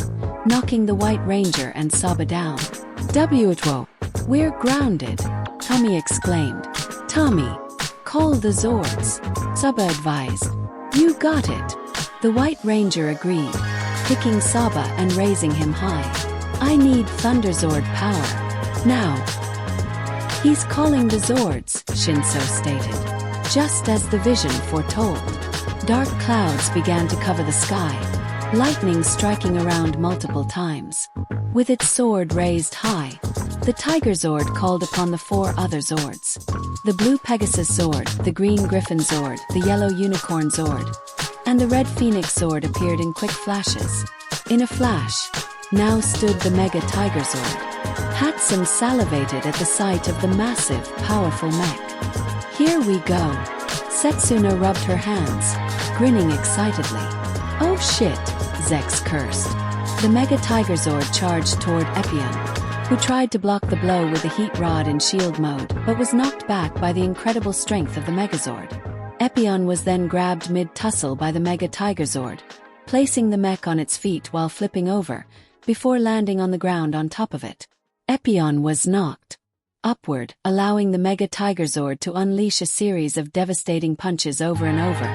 knocking the White Ranger and Saba down. "Whoa, we're grounded," Tommy exclaimed. "Tommy, call the Zords," Saba advised. "You got it." The White Ranger agreed, picking Saba and raising him high. "I need Thunderzord power. Now." "He's calling the Zords," Shinso stated. Just as the vision foretold. Dark clouds began to cover the sky, lightning striking around multiple times. With its sword raised high, the Tigerzord called upon the 4 other Zords. The blue Pegasus Zord, the green Griffin Zord, the yellow Unicorn Zord, and the red Phoenix Zord appeared in quick flashes. In a flash, now stood the Mega Tigerzord. Hatsum salivated at the sight of the massive, powerful mech. "Here we go." Setsuna rubbed her hands, grinning excitedly. "Oh shit," Zex cursed. The Mega Tigerzord charged toward Epyon, who tried to block the blow with the heat rod in shield mode but was knocked back by the incredible strength of the Megazord. Epyon was then grabbed mid-tussle by the Mega Tigerzord, placing the mech on its feet while flipping over, before landing on the ground on top of it. Epyon was knocked upward, allowing the Mega Tigerzord to unleash a series of devastating punches over and over,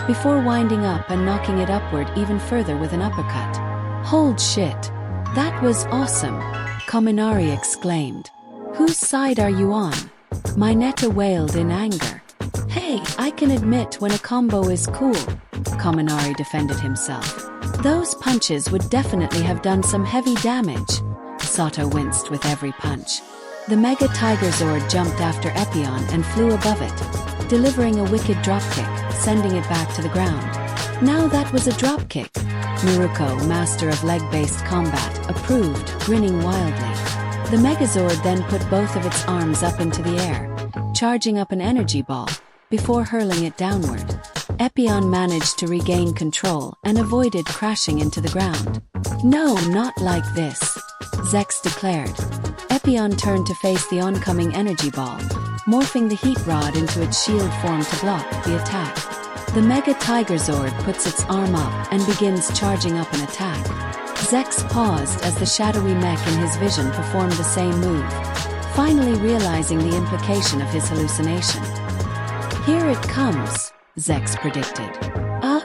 before winding up and knocking it upward even further with an uppercut. "Hold shit. That was awesome," Kaminari exclaimed. "Whose side are you on?" Mineta wailed in anger. "Hey, I can admit when a combo is cool," Kaminari defended himself. "Those punches would definitely have done some heavy damage." Sato winced with every punch. The Mega Tigerzord jumped after Epyon and flew above it, delivering a wicked dropkick, sending it back to the ground. "Now that was a dropkick," Miruko, master of leg-based combat, approved, grinning wildly. The Megazord then put both of its arms up into the air, charging up an energy ball, before hurling it downward. Epyon managed to regain control and avoided crashing into the ground. "No, not like this," Zex declared. Epyon turned to face the oncoming energy ball, morphing the heat rod into its shield form to block the attack. The Mega Tigerzord puts its arm up and begins charging up an attack. Zex paused as the shadowy mech in his vision performed the same move, finally realizing the implication of his hallucination. "Here it comes," Zex predicted. "Oh."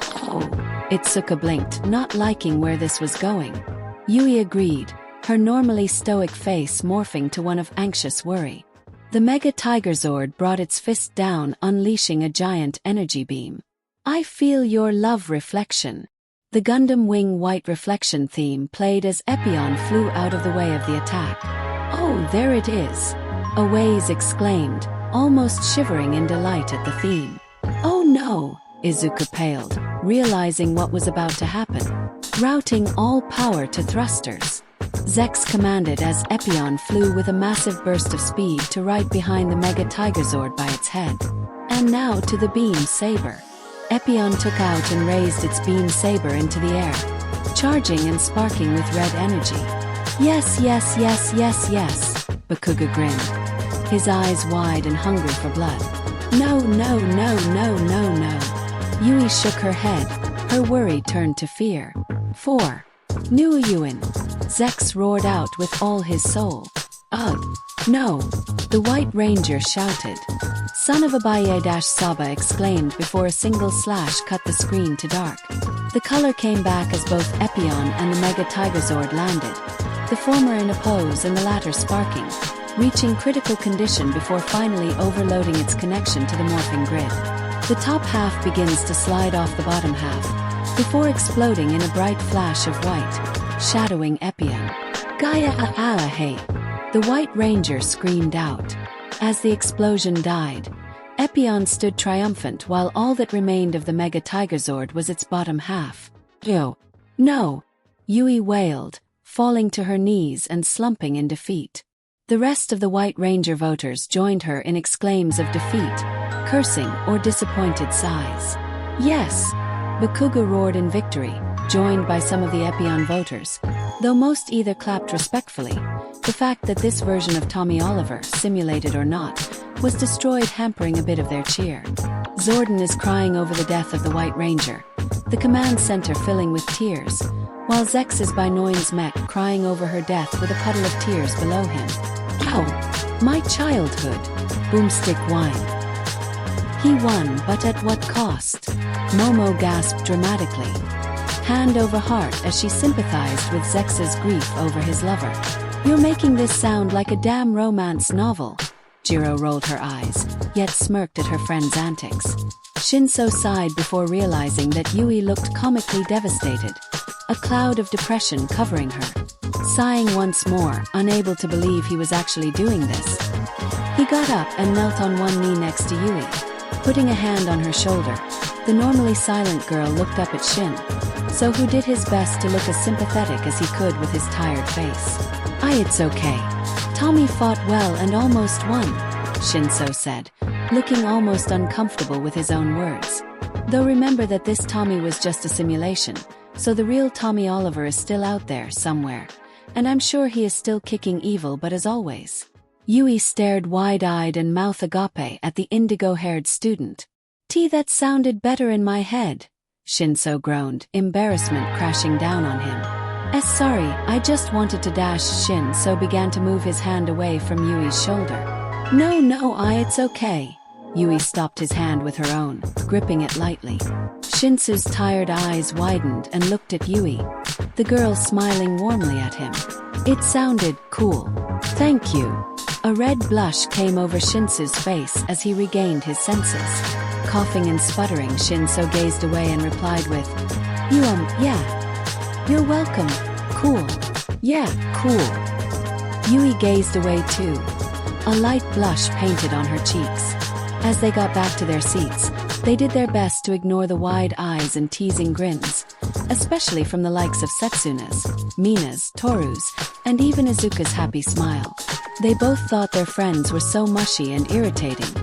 Izuku blinked, not liking where this was going. Yui agreed, her normally stoic face morphing to one of anxious worry. The Mega Tigerzord brought its fist down, unleashing a giant energy beam. "I feel your love reflection." The Gundam Wing White reflection theme played as Epyon flew out of the way of the attack. "Oh, there it is," Awaze exclaimed, almost shivering in delight at the theme. "Oh no," Izuku paled, realizing what was about to happen. Routing all power to thrusters, Zex commanded as Epyon flew with a massive burst of speed to right behind the Mega Tigerzord by its head. And now to the beam saber. Epyon took out and raised its beam saber into the air, charging and sparking with red energy. "Yes, yes, yes, yes, yes," Bakuga grinned, his eyes wide and hungry for blood. "No, no, no, no, no, no." Yui shook her head, her worry turned to fear. "4. New Yuin," Zex roared out with all his soul. "Ugh, no," the White Ranger shouted. "Son of a Baye-Saba," exclaimed before a single slash cut the screen to dark. The color came back as both Epyon and the Mega Tigerzord landed, the former in a pose and the latter sparking, reaching critical condition before finally overloading its connection to the morphing grid. The top half begins to slide off the bottom half, before exploding in a bright flash of white, shadowing Epyon. "Gaia hey!" The White Ranger screamed out. As the explosion died, Epyon stood triumphant while all that remained of the Mega Tigerzord was its bottom half. "Oh, no!" Yui wailed, falling to her knees and slumping in defeat. The rest of the White Ranger voters joined her in exclaims of defeat, cursing, or disappointed sighs. "Yes!" Bakuga roared in victory, joined by some of the Epyon voters, though most either clapped respectfully. The fact that this version of Tommy Oliver, simulated or not, was destroyed hampering a bit of their cheer. Zordon is crying over the death of the White Ranger, the command center filling with tears, while Zex is by Noin's mech crying over her death with a puddle of tears below him. "Ow! My childhood!" Boomstick whined. "He won, but at what cost?" Momo gasped dramatically, hand over heart as she sympathized with Zex's grief over his lover. "You're making this sound like a damn romance novel." Jiro rolled her eyes, yet smirked at her friend's antics. Shinso sighed before realizing that Yui looked comically devastated, a cloud of depression covering her. Sighing once more, unable to believe he was actually doing this, he got up and knelt on one knee next to Yui, putting a hand on her shoulder. The normally silent girl looked up at Shin, so who did his best to look as sympathetic as he could with his tired face. It's okay. Tommy fought well and almost won," Shinso said, looking almost uncomfortable with his own words. "Though remember that this Tommy was just a simulation, so the real Tommy Oliver is still out there somewhere, and I'm sure he is still kicking evil, but as always." Yui stared wide-eyed and mouth agape at the indigo-haired student. That sounded better in my head," Shinso groaned, embarrassment crashing down on him. Sorry, I just wanted to dash." Shinso began to move his hand away from Yui's shoulder. No, it's okay." Yui stopped his hand with her own, gripping it lightly. Shinsu's tired eyes widened and looked at Yui, the girl smiling warmly at him. "It sounded cool. Thank you." A red blush came over Shinsu's face as he regained his senses. Coughing and sputtering, Shinso gazed away and replied with, Yeah. You're welcome. Cool. Yeah, cool." Yui gazed away too. A light blush painted on her cheeks. As they got back to their seats, they did their best to ignore the wide eyes and teasing grins, especially from the likes of Setsuna's, Mina's, Toru's, and even Izuku's happy smile. They both thought their friends were so mushy and irritating,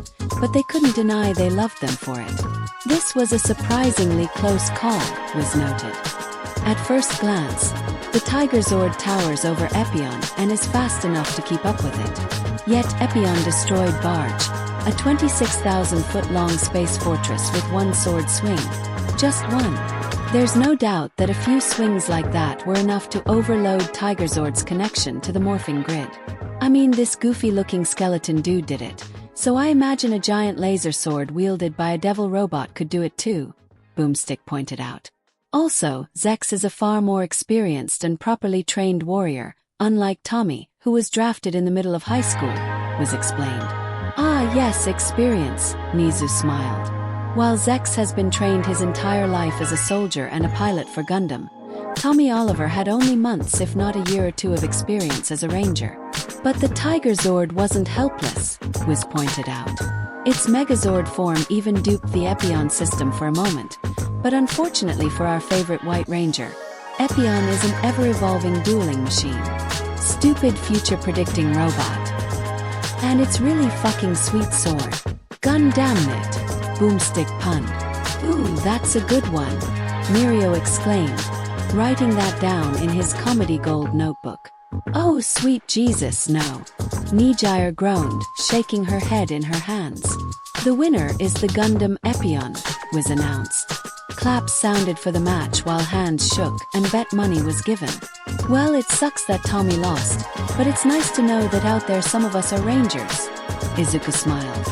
but they couldn't deny they loved them for it. This was a surprisingly close call, was noted. At first glance, the Tigerzord towers over Epyon and is fast enough to keep up with it. Yet Epyon destroyed Barge, A 26,000-foot-long space fortress with one sword swing. Just one. There's no doubt that a few swings like that were enough to overload Tigerzord's connection to the morphing grid. I mean, this goofy-looking skeleton dude did it, so I imagine a giant laser sword wielded by a devil robot could do it too, Boomstick pointed out. Also, Zex is a far more experienced and properly trained warrior, unlike Tommy, who was drafted in the middle of high school, was explained. Ah yes, experience, Nizu smiled. While Zex has been trained his entire life as a soldier and a pilot for Gundam, Tommy Oliver had only months if not a year or two of experience as a ranger. But the Tigerzord wasn't helpless, Wiz pointed out. Its Megazord form even duped the Epyon system for a moment, but unfortunately for our favorite White Ranger, Epyon is an ever-evolving dueling machine. Stupid future-predicting robot. And it's really fucking sweet sword. Gundam it. Boomstick punned. Ooh, that's a good one, Mirio exclaimed, writing that down in his comedy gold notebook. Oh sweet Jesus, no. Nijire groaned, shaking her head in her hands. The winner is the Gundam Epyon, was announced. Claps sounded for the match while hands shook and bet money was given. Well, it sucks that Tommy lost, but it's nice to know that out there some of us are rangers. Izuku smiled,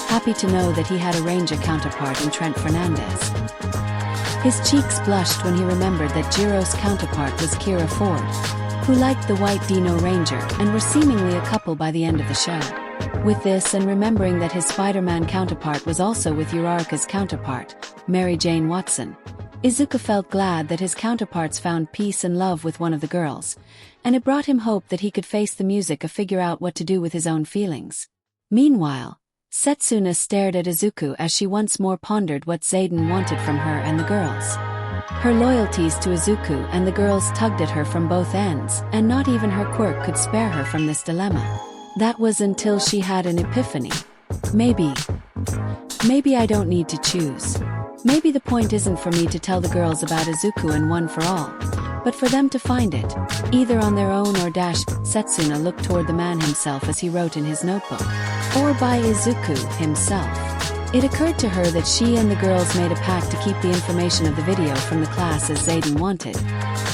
happy to know that he had a ranger counterpart in Trent Fernandez. His cheeks blushed when he remembered that Jiro's counterpart was Kira Ford, who liked the white Dino Ranger and were seemingly a couple by the end of the show. With this and remembering that his Spider-Man counterpart was also with Uraraka's counterpart, Mary Jane Watson, Izuku felt glad that his counterparts found peace and love with one of the girls, and it brought him hope that he could face the music and figure out what to do with his own feelings. Meanwhile, Setsuna stared at Izuku as she once more pondered what Zayden wanted from her and the girls. Her loyalties to Izuku and the girls tugged at her from both ends, and not even her quirk could spare her from this dilemma. That was until she had an epiphany. Maybe I don't need to choose. Maybe the point isn't for me to tell the girls about Izuku and One for All, but for them to find it, either on their own or Setsuna looked toward the man himself as he wrote in his notebook. Or by Izuku himself. It occurred to her that she and the girls made a pact to keep the information of the video from the class as Zayden wanted,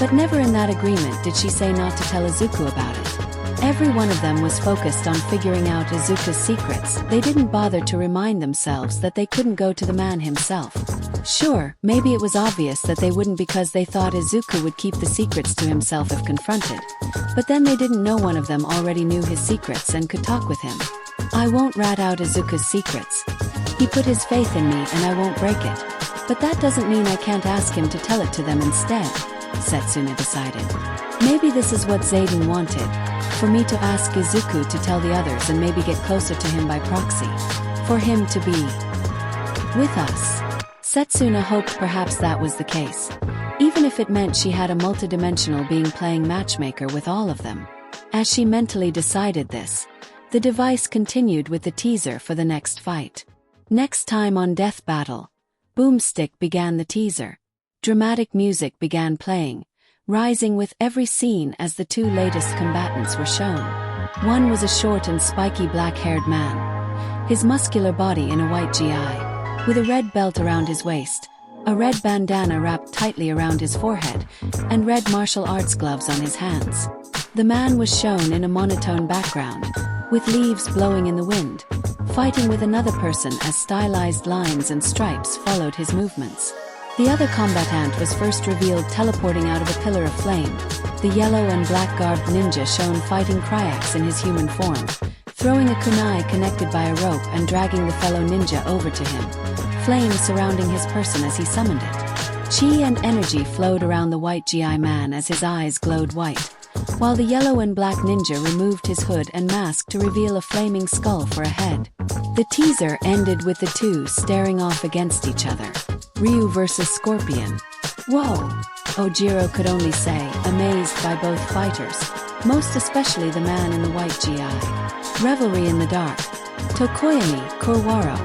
but never in that agreement did she say not to tell Izuku about it. Every one of them was focused on figuring out Izuku's secrets. They didn't bother to remind themselves that they couldn't go to the man himself. Sure, maybe it was obvious that they wouldn't because they thought Izuku would keep the secrets to himself if confronted, but then they didn't know one of them already knew his secrets and could talk with him. I won't rat out Izuku's secrets. He put his faith in me and I won't break it. But that doesn't mean I can't ask him to tell it to them instead, Setsuna decided. Maybe this is what Zayden wanted, for me to ask Izuku to tell the others and maybe get closer to him by proxy. For him to be with us. Setsuna hoped perhaps that was the case, even if it meant she had a multidimensional being playing matchmaker with all of them. As she mentally decided this, the device continued with the teaser for the next fight. Next time on Death Battle, Boomstick began the teaser. Dramatic music began playing, rising with every scene as the two latest combatants were shown. One was a short and spiky black-haired man, his muscular body in a white GI, with a red belt around his waist, a red bandana wrapped tightly around his forehead, and red martial arts gloves on his hands. The man was shown in a monotone background, with leaves blowing in the wind, fighting with another person as stylized lines and stripes followed his movements. The other combatant was first revealed teleporting out of a pillar of flame, the yellow and black-garbed ninja shown fighting Kryax in his human form, throwing a kunai connected by a rope and dragging the fellow ninja over to him, flames surrounding his person as he summoned it. Chi and energy flowed around the white GI man as his eyes glowed white, while the yellow and black ninja removed his hood and mask to reveal a flaming skull for a head. The teaser ended with the two staring off against each other. Ryu versus Scorpion. Whoa! Ojiro could only say, amazed by both fighters, most especially the man in the white GI. Revelry in the dark. Tokoyami, Korwaro,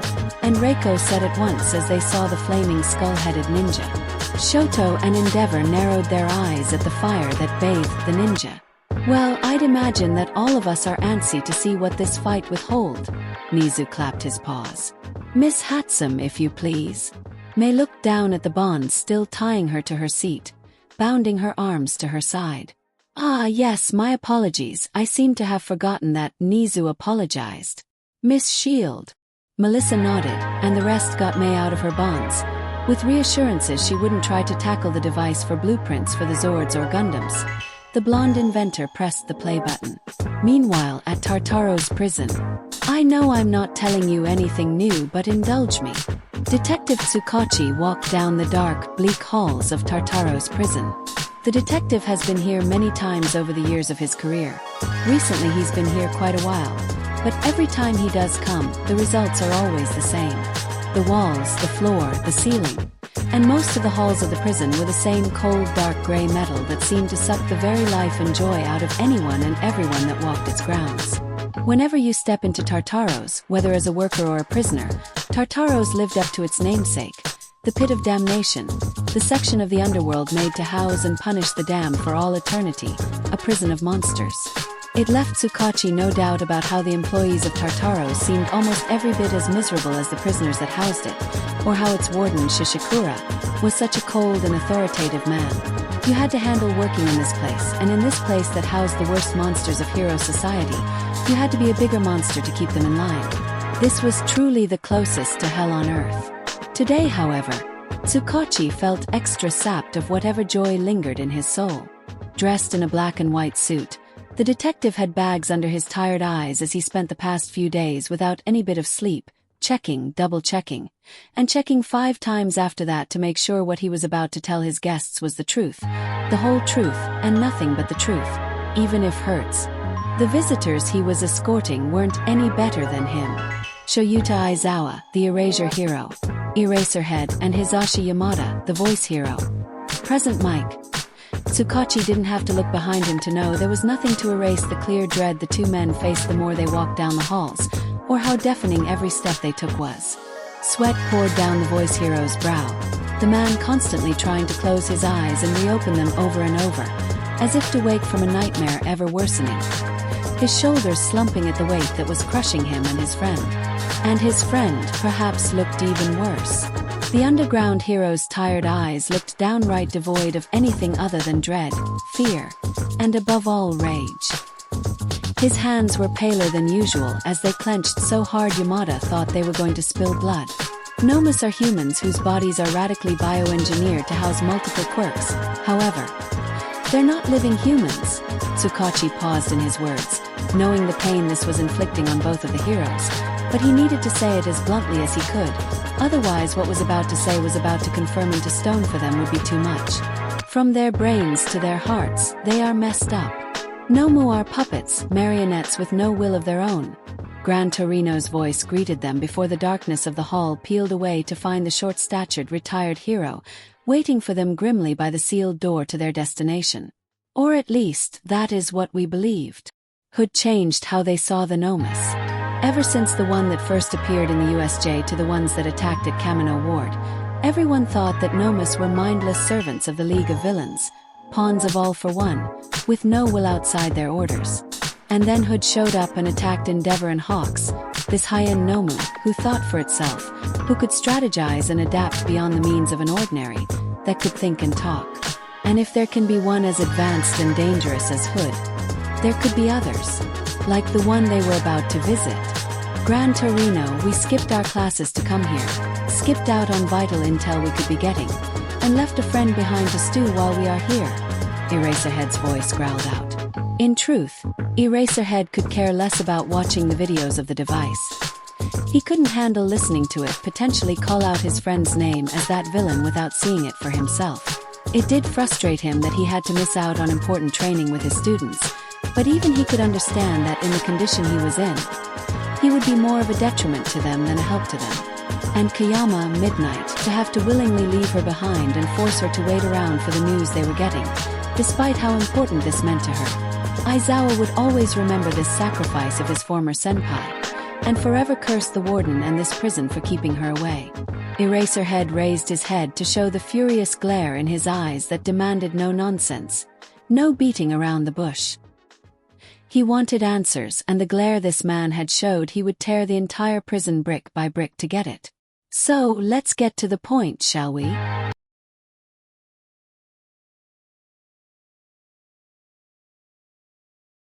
and Reiko said at once as they saw the flaming skull-headed ninja. Shoto and Endeavor narrowed their eyes at the fire that bathed the ninja. Well, I'd imagine that all of us are antsy to see what this fight would hold. Nizu clapped his paws. Miss Hatsum, if you please. May looked down at the bonds still tying her to her seat, bounding her arms to her side. Ah yes, my apologies, I seem to have forgotten that. Nizu apologized. Miss Shield. Melissa nodded, and the rest got May out of her bonds, with reassurances she wouldn't try to tackle the device for blueprints for the Zords or Gundams. The blonde inventor pressed the play button. Meanwhile, at Tartaro's prison. I know I'm not telling you anything new, but indulge me. Detective Tsukachi walked down the dark, bleak halls of Tartaro's prison. The detective has been here many times over the years of his career. Recently he's been here quite a while, but every time he does come, the results are always the same. The walls, the floor, the ceiling, and most of the halls of the prison were the same cold, dark gray metal that seemed to suck the very life and joy out of anyone and everyone that walked its grounds. Whenever you step into Tartaro's, whether as a worker or a prisoner, Tartaro's lived up to its namesake, the pit of damnation, the section of the underworld made to house and punish the damned for all eternity, a prison of monsters. It left Tsukachi no doubt about how the employees of Tartaro's seemed almost every bit as miserable as the prisoners that housed it, or how its warden Shishikura was such a cold and authoritative man. You had to handle working in this place, and in this place that housed the worst monsters of hero society, you had to be a bigger monster to keep them in line. This was truly the closest to hell on earth. Today, however, Tsukachi felt extra sapped of whatever joy lingered in his soul. Dressed in a black and white suit, the detective had bags under his tired eyes as he spent the past few days without any bit of sleep, checking, double-checking, and checking 5 times after that to make sure what he was about to tell his guests was the truth, the whole truth, and nothing but the truth, even if hurts. The visitors he was escorting weren't any better than him. Shoyuta Aizawa, the Erasure hero, Eraserhead, and Hisashi Yamada, the voice hero. Present Mike. Tsukachi didn't have to look behind him to know there was nothing to erase the clear dread the two men faced the more they walked down the halls, or how deafening every step they took was. Sweat poured down the voice hero's brow, the man constantly trying to close his eyes and reopen them over and over, as if to wake from a nightmare ever worsening. His shoulders slumping at the weight that was crushing him and his friend. And his friend perhaps looked even worse. The underground hero's tired eyes looked downright devoid of anything other than dread, fear, and above all rage. His hands were paler than usual as they clenched so hard Yamada thought they were going to spill blood. Nomas are humans whose bodies are radically bioengineered to house multiple quirks, however. They're not living humans. Tsukachi paused in his words, knowing the pain this was inflicting on both of the heroes, but he needed to say it as bluntly as he could, otherwise what was about to say was about to confirm into stone for them would be too much. From their brains to their hearts, they are messed up. Nomu are puppets, marionettes with no will of their own. Gran Torino's voice greeted them before the darkness of the hall peeled away to find the short-statured retired hero, waiting for them grimly by the sealed door to their destination. Or at least, that is what we believed. Hood changed how they saw the Nomas. Ever since the one that first appeared in the USJ to the ones that attacked at Kamino Ward, everyone thought that Nomas were mindless servants of the League of Villains, pawns of All for One, with no will outside their orders. And then Hood showed up and attacked Endeavor and Hawks, this high-end Nomu, who thought for itself, who could strategize and adapt beyond the means of an ordinary, that could think and talk. And if there can be one as advanced and dangerous as Hood, there could be others, like the one they were about to visit. Gran Torino, we skipped our classes to come here, skipped out on vital intel we could be getting, and left a friend behind to stew while we are here. Eraserhead's voice growled out. In truth, Eraserhead could care less about watching the videos of the device. He couldn't handle listening to it potentially call out his friend's name as that villain without seeing it for himself. It did frustrate him that he had to miss out on important training with his students, but even he could understand that in the condition he was in, he would be more of a detriment to them than a help to them. And Kayama, Midnight, to have to willingly leave her behind and force her to wait around for the news they were getting, despite how important this meant to her. Aizawa would always remember this sacrifice of his former senpai, and forever curse the warden and this prison for keeping her away. Eraserhead raised his head to show the furious glare in his eyes that demanded no nonsense, no beating around the bush. He wanted answers, and the glare this man had showed he would tear the entire prison brick by brick to get it. So, let's get to the point, shall we?